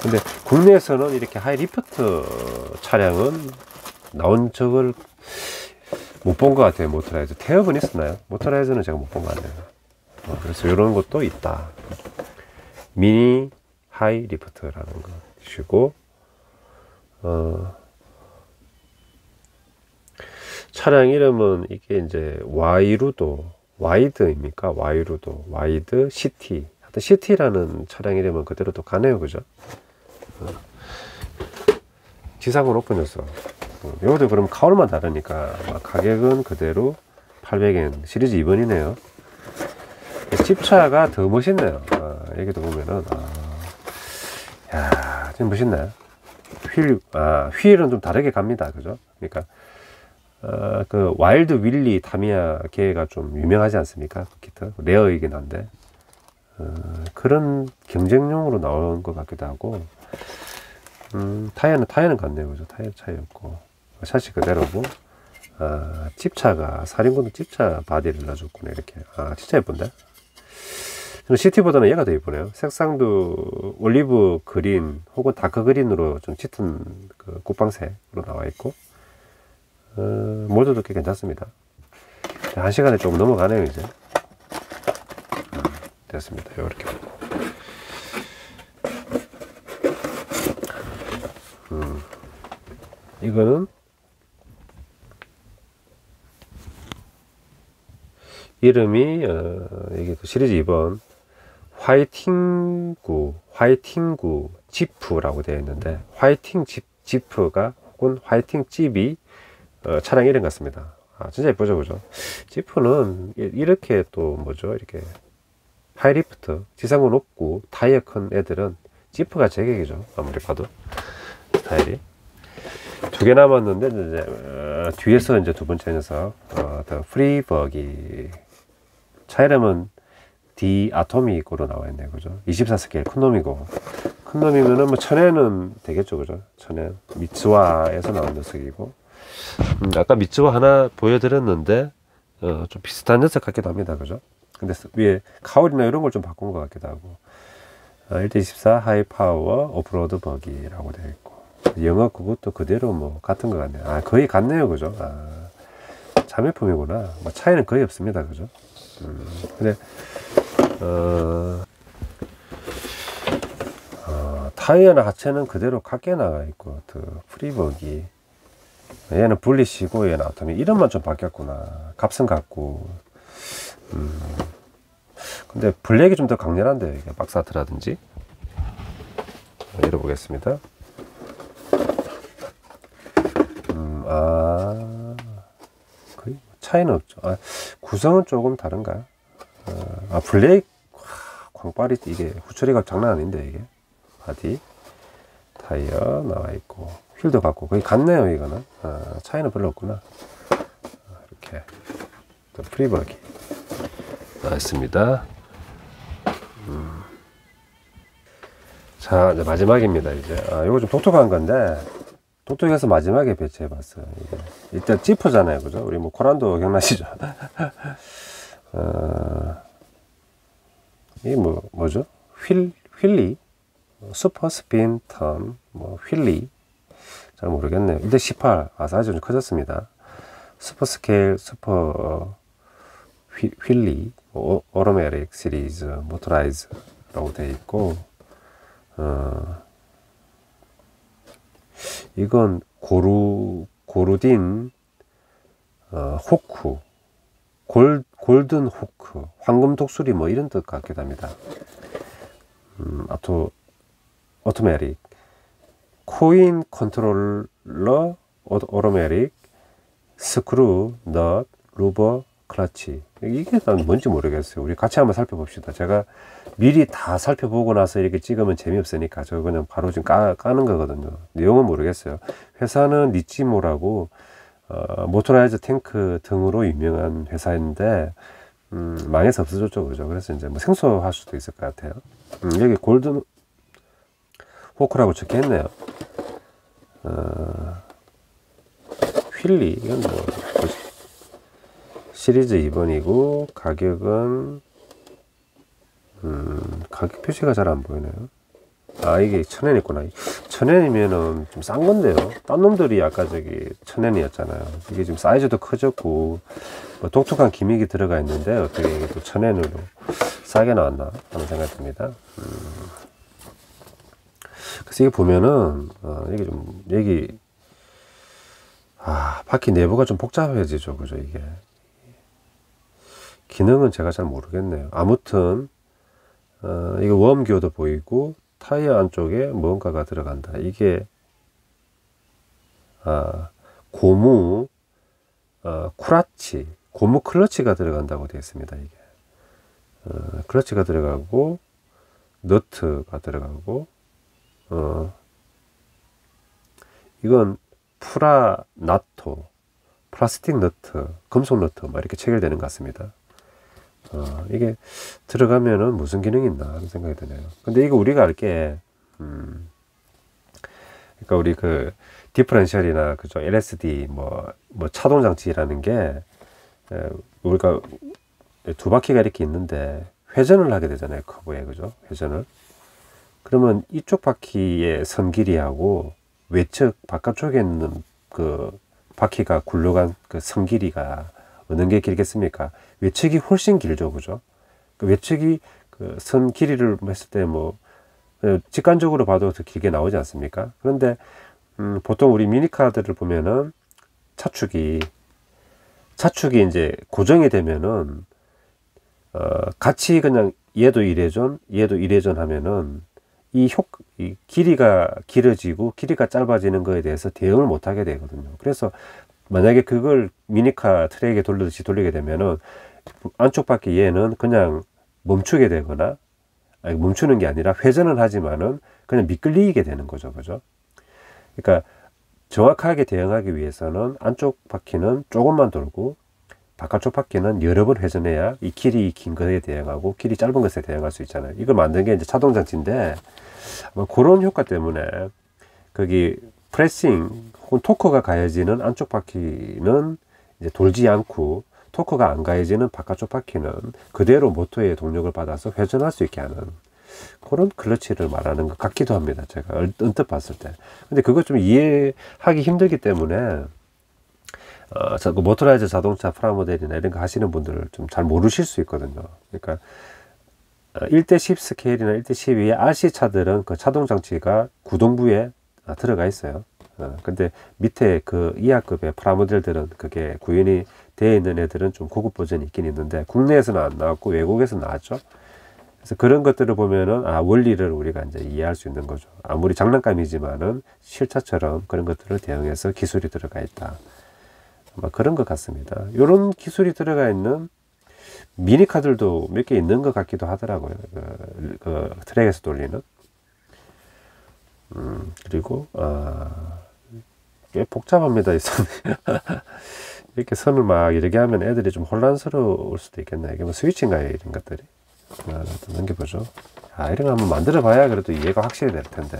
근데 국내에서는 이렇게 하이리프트 차량은 나온 적을 못 본 것 같아요. 모터라이저 태엽은 있었나요? 모터라이저는 제가 못 본 것 같네요. 그래서 이런 것도 있다. 미니 하이리프트라는 것이고, 차량 이름은 이게 이제 와이드입니까? 와이드 시티. 하여튼 시티라는 차량 이름은 그대로 또 가네요, 그죠? 지상은 오픈 녀석. 이것도 그럼 카울만 다르니까 가격은 그대로 800엔 시리즈 2번이네요. 집차가 더 멋있네요. 여기도 보면은 야, 좀 멋있네. 휠은 좀 다르게 갑니다, 그죠? 그러니까 그 와일드 윌리 타미야 계가 좀 유명하지 않습니까? 키트 레어이긴 한데 그런 경쟁용으로 나온 것 같기도 하고, 타이어는 같네요, 그죠? 타이어 차이 없고 샤시 그대로고, 집차가 사륜구는 집차 바디를 놔줬구나. 이렇게 진짜 예쁜데. 시티보다는 얘가 더 예쁘네요. 색상도 올리브 그린 혹은 다크 그린으로 좀 짙은 그 꽃방색으로 나와 있고, 모드도 꽤 괜찮습니다. 1시간에 조금 넘어가네요. 이제 됐습니다. 이렇게 이거는 이름이 이게 시리즈 2번 화이팅구 지프라고 되어 있는데, 화이팅 지프가 혹은 화이팅 집이 차량 이름 같습니다. 진짜 예쁘죠, 그죠? 지프는 이렇게 또 뭐죠, 이렇게 하이리프트 지상은 높고 타이어 큰 애들은 지프가 제격이죠. 아무리 봐도 스타일이. 2개 남았는데 이제 뒤에서 이제 두 번째 녀석 더 프리버기. 차 이름은 D 아토믹으로 나와 있네요, 그죠? 24 스케일 큰 놈이고, 큰 놈이면은 뭐 1000엔은 되겠죠, 그죠? 1000엔 미츠와에서 나온 녀석이고, 아까 미츠와 하나 보여드렸는데 좀 비슷한 녀석 같기도 합니다, 그죠? 근데 위에 카울이나 이런 걸 좀 바꾼 것 같기도 하고, 1대24 하이 파워 오프로드 버기라고 되어 있고, 영어 그것도 그대로 뭐 같은 것 같네요. 거의 같네요, 그죠? 자매품이구나. 뭐 차이는 거의 없습니다, 그죠? 근데 타이어나 하체는 그대로 같게 나가 있고, 프리버기 얘는 불리시고 얘는 아토미. 이름만 좀 바뀌었구나. 값은 같고. 근데 블랙이 좀 더 강렬한데요, 이게 박사트라든지. 열어보겠습니다. 거의 차이는 없죠. 구성은 조금 다른가요? 블랙 광빨이 이게 후처리가 장난 아닌데, 이게 바디 타이어 나와 있고 휠도 같고 거의 같네요. 이거는 차이는 별로 없구나. 이렇게 또 프리버기 나왔습니다. 자, 이제 마지막입니다. 이제 이거 좀 독특한 건데, 독특해서 마지막에 배치해 봤어요. 일단 지프잖아요, 그죠? 우리 뭐 코란도 기억나시죠? 이게 뭐죠? 휠리 슈퍼 스핀 턴 휠리 잘 모르겠네요. 1대18 사이즈 좀 커졌습니다. 슈퍼 스케일 슈퍼 휠리 오토매틱 시리즈 모터라이즈라고 되어 있고, 이건 고루딘 호크 골든 호크 황금 독수리 뭐 이런 뜻 같기도 합니다. 오토매틱 코인 컨트롤러 오토매틱 스크루 넛 루버 클러치. 이게 난 뭔지 모르겠어요. 우리 같이 한번 살펴봅시다. 제가 미리 다 살펴보고 나서 이렇게 찍으면 재미없으니까 저 그냥 바로 지금 까는 거거든요. 내용은 모르겠어요. 회사는 니치모라고 모토라이저 탱크 등으로 유명한 회사인데 망해서 없어졌죠, 그죠? 그래서 이제 뭐 생소할 수도 있을 것 같아요. 여기 골든 호크라고 적혀 있네요. 휠리 이건 뭐 시리즈 2번이고 가격은 가격 표시가 잘 안 보이네요. 아 이게 1000엔이구나. 1000엔이면은 좀 싼 건데요. 딴 놈들이 아까 저기 1000엔이었잖아요. 이게 지금 사이즈도 커졌고 뭐 독특한 기믹이 들어가 있는데 어떻게 이게 또 1000엔으로 싸게 나왔나 하는 생각이 듭니다. 그래서 이게 보면은 이게 좀 여기 바퀴 내부가 좀 복잡해지죠, 그죠? 이게 기능은 제가 잘 모르겠네요. 아무튼 이거 웜기어도 보이고 타이어 안쪽에 뭔가가 들어간다. 이게 고무 쿠라치, 고무 클러치가 들어간다고 되어 있습니다. 이게 클러치가 들어가고 너트가 들어가고 이건 프라나토, 플라스틱 너트, 금속 너트 막 이렇게 체결되는 것 같습니다. 이게 들어가면은 무슨 기능이 있나 하는 생각이 드네요. 근데 이거 우리가 알게 그러니까 우리 그 디퍼런셜이나 그죠, LSD 뭐 차동 장치라는 게 우리가 두 바퀴가 이렇게 있는데 회전을 하게 되잖아요. 커브에, 그죠? 회전을. 그러면 이쪽 바퀴의 선 길이하고 외측 바깥쪽에 있는 그 바퀴가 굴러간 그 선 길이가 어느 게 길겠습니까? 외측이 훨씬 길죠, 그죠? 그 외측이 그 선 길이를 했을 때 뭐 직관적으로 봐도 더 길게 나오지 않습니까? 그런데 보통 우리 미니카들을 보면은 차축이 이제 고정이 되면은 같이 그냥 얘도 1회전 얘도 1회전 하면은 이 길이가 길어지고 길이가 짧아지는 거에 대해서 대응을 못 하게 되거든요. 그래서 만약에 그걸 미니카 트랙에 돌리듯이 돌리게 되면은 안쪽 바퀴 얘는 그냥 멈추게 되거나, 아니 멈추는 게 아니라 회전은 하지만은 그냥 미끌리게 되는 거죠, 그죠? 그러니까 정확하게 대응하기 위해서는 안쪽 바퀴는 조금만 돌고 바깥쪽 바퀴는 여러 번 회전해야 이 길이 긴 것에 대응하고 길이 짧은 것에 대응할 수 있잖아요. 이걸 만든 게 이제 자동 장치인데 그런 효과 때문에 거기 프레싱 혹은 토크가 가해지는 안쪽 바퀴는 이제 돌지 않고 토크가 안 가해지는 바깥쪽 바퀴는 그대로 모터의 동력을 받아서 회전할 수 있게 하는 그런 클러치를 말하는 것 같기도 합니다. 제가 언뜻 봤을 때. 근데 그거 좀 이해하기 힘들기 때문에 모토라이즈 자동차 프라모델이나 이런 거 하시는 분들을 좀 잘 모르실 수 있거든요. 그러니까 1대10 스케일이나 1대12의 RC 차들은 그 차동 장치가 구동부에 들어가 있어요. 근데 밑에 그 이하급의 프라모델들은 그게 구현이 되어 있는 애들은 좀 고급 버전이 있긴 있는데 국내에서는 안 나왔고 외국에서 나왔죠. 그래서 그런 것들을 보면은 원리를 우리가 이제 이해할 수 있는 거죠. 아무리 장난감이지만은 실차처럼 그런 것들을 대응해서 기술이 들어가 있다. 그런 것 같습니다. 이런 기술이 들어가 있는 미니카들도 몇 개 있는 것 같기도 하더라고요. 그 트랙에서 돌리는. 그리고 꽤 복잡합니다, 이 선이. 이렇게 선을 막 이렇게 하면 애들이 좀 혼란스러울 수도 있겠네. 이게 뭐 스위치인가요, 이런 것들이? 하나 더 넘겨보죠. 이런 거 한번 만들어 봐야 그래도 이해가 확실히 될 텐데.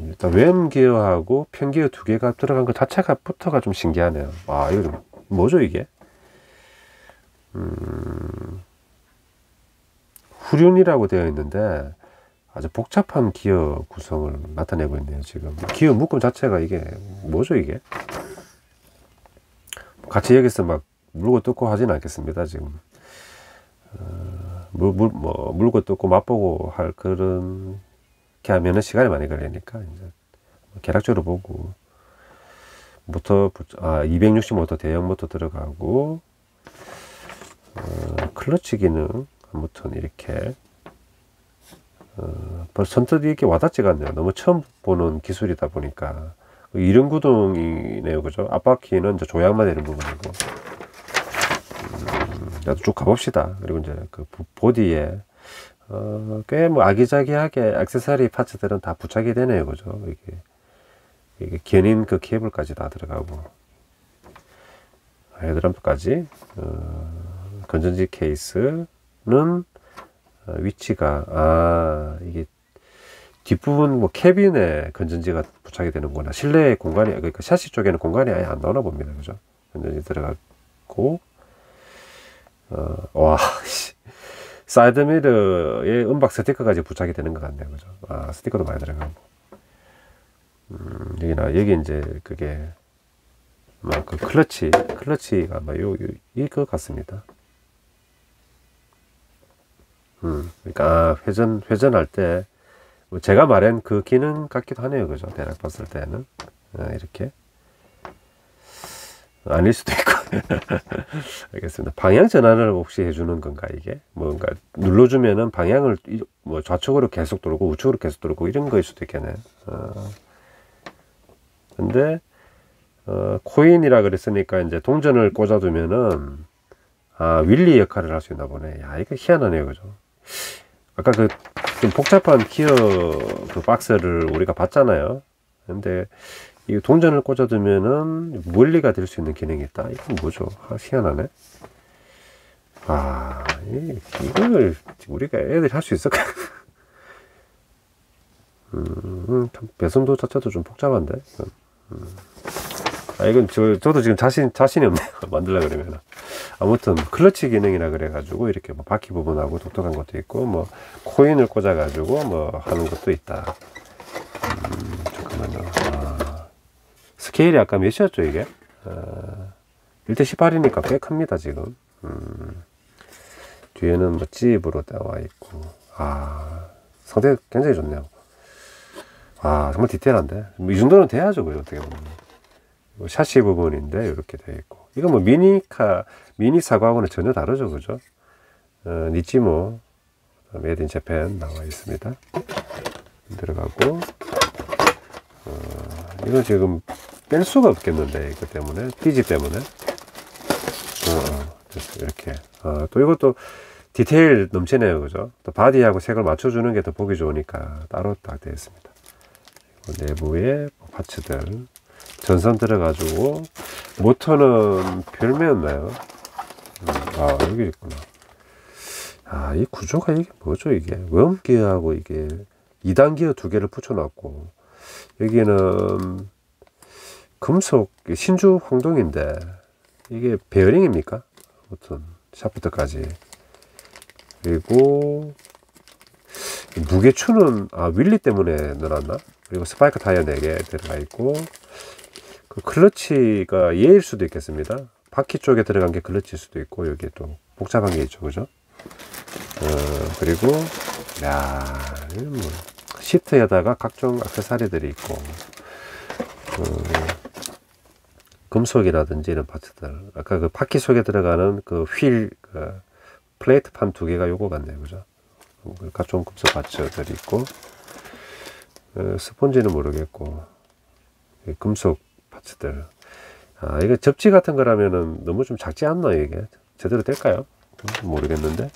일단 램 기어하고 편 기어 두 개가 들어간 것 자체가 부터가 좀 신기하네요. 이거 좀 뭐죠 이게? 후륜이라고 되어 있는데 아주 복잡한 기어 구성을 나타내고 있네요. 지금 기어 묶음 자체가 이게 뭐죠 이게? 같이 여기서 막 물고 뜯고 하진 않겠습니다. 지금 물고 뜯고 맛보고 할 그런 게 하면은 시간이 많이 걸리니까 이제 계략적으로 보고 모터 260 모터 대형 모터 들어가고 클러치 기능 아무튼 이렇게 선뜻 이렇게 와닿지가 않네요. 너무 처음 보는 기술이다 보니까 이륜 구동이네요, 그죠? 앞바퀴는 이제 조향만 되는 부분이고 나도 쭉 가봅시다. 그리고 이제 그 보디에 꽤 뭐 아기자기하게 액세서리 파츠들은 다 부착이 되네요, 그죠? 이게 견인 그 케이블까지 다 들어가고 헤드램프까지 건전지 케이스는 위치가 이게 뒷부분 뭐 캐빈에 건전지가 부착이 되는구나. 실내 공간이, 그러니까 샤시 쪽에는 공간이 아예 안 나오나 봅니다. 그죠? 건전지 들어가고, 와, 사이드미러에 음박 스티커까지 부착이 되는 것 같네요. 그죠? 아, 스티커도 많이 들어가고. 여기 이제 그게, 뭐, 그 클러치가 아마 이거 같습니다. 그러니까, 회전할 때, 제가 말한 그 기능 같기도 하네요. 그죠? 대략 봤을 때는. 이렇게. 아닐 수도 있고. 알겠습니다. 방향 전환을 혹시 해주는 건가, 이게? 뭔가 눌러주면은 방향을 뭐 좌측으로 계속 돌고 우측으로 계속 돌고 이런 거일 수도 있겠네. 근데, 코인이라 그랬으니까 이제 동전을 꽂아두면은, 윌리 역할을 할 수 있나 보네. 야, 이거 희한하네요. 그죠? 아까 그 좀 복잡한 기어 그 박스를 우리가 봤잖아요. 근데 이 동전을 꽂아두면은 물리가 될 수 있는 기능이 있다. 이건 뭐죠? 희한하네. 이걸 우리가 애들이 할 수 있을까? 참 배선도 자체도 좀 복잡한데. 이건 저도 지금 자신이 없네요. 만들려고 그러면. 아무튼, 클러치 기능이라 그래가지고, 이렇게 뭐 바퀴 부분하고 독특한 것도 있고, 뭐, 코인을 꽂아가지고, 뭐, 하는 것도 있다. 잠깐만요. 스케일이 아까 몇이었죠, 이게? 1대 18이니까 꽤 큽니다, 지금. 뒤에는 뭐, 찝으로 나와 있고. 상태 굉장히 좋네요. 정말 디테일한데. 뭐 이 정도는 돼야죠, 그죠, 어떻게 보면. 샤시 부분인데 이렇게 되어 있고, 이거 뭐 미니 사과하고는 전혀 다르죠. 그죠? 니찌모 메이드 인 재팬 나와 있습니다. 들어가고, 이거 지금 뺄 수가 없겠는데, 이거 때문에, 띠지 때문에. 이렇게. 또 이것도 디테일 넘치네요. 그죠? 또 바디하고 색을 맞춰주는 게 더 보기 좋으니까 따로 딱 되어 있습니다. 내부에 파츠들. 전선 들어가지고, 모터는 별매였나요? 여기 있구나. 이 구조가 이게 뭐죠, 이게? 웜기어하고 이게 2단 기어 2개를 붙여놨고, 여기는 금속 신주 황동인데, 이게 베어링입니까? 아무튼, 샤프트까지. 그리고, 무게추는, 윌리 때문에 넣어놨나? 그리고 스파이크 타이어 4개 들어가 있고, 그 클러치가 얘일 수도 있겠습니다. 바퀴 쪽에 들어간 게 클러치일 수도 있고, 여기에 또 복잡한 게 있죠. 그죠? 그리고, 뭐, 시트에다가 각종 액세서리들이 있고, 금속이라든지 이런 파츠들. 아까 그 바퀴 속에 들어가는 그 플레이트판 2개가 요거 같네요. 그죠? 각종 금속 파츠들이 있고, 스폰지는 모르겠고, 금속 파츠들. 이거 접지 같은 거라면은 너무 좀 작지 않나요, 이게? 제대로 될까요? 모르겠는데.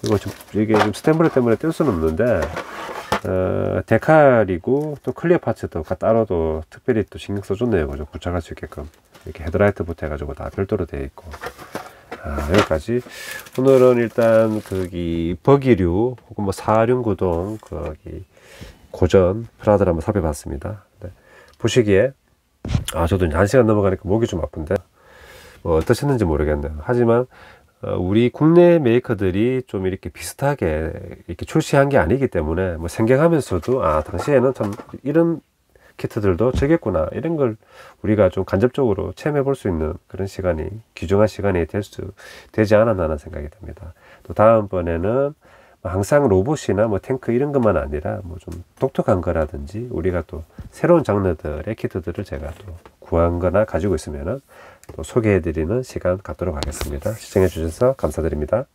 이거 이게 좀 스탬블 때문에 뗄 수는 없는데, 데칼이고, 또 클리어 파츠도 따로도 특별히 또 신경 써줬네요. 그죠? 부착할 수 있게끔. 이렇게 헤드라이트부터 해가지고 다 별도로 되어 있고. 여기까지. 오늘은 일단, 버기류, 혹은 뭐 사륜구동, 고전, 프라드를 한번 살펴봤습니다. 네. 보시기에, 저도 이제 1시간 넘어가니까 목이 좀 아픈데, 뭐 어떠셨는지 모르겠네요. 하지만, 우리 국내 메이커들이 좀 이렇게 비슷하게 이렇게 출시한 게 아니기 때문에, 뭐 생경하면서도, 당시에는 참 이런 키트들도 저겠구나. 이런 걸 우리가 좀 간접적으로 체험해 볼 수 있는 그런 시간이, 귀중한 시간이 되지 않았나 하는 생각이 듭니다. 또 다음번에는 항상 로봇이나 뭐 탱크 이런 것만 아니라 뭐 좀 독특한 거라든지 우리가 또 새로운 장르들의 키트들을 제가 또 구한 거나 가지고 있으면은 또 소개해 드리는 시간 갖도록 하겠습니다. 시청해 주셔서 감사드립니다.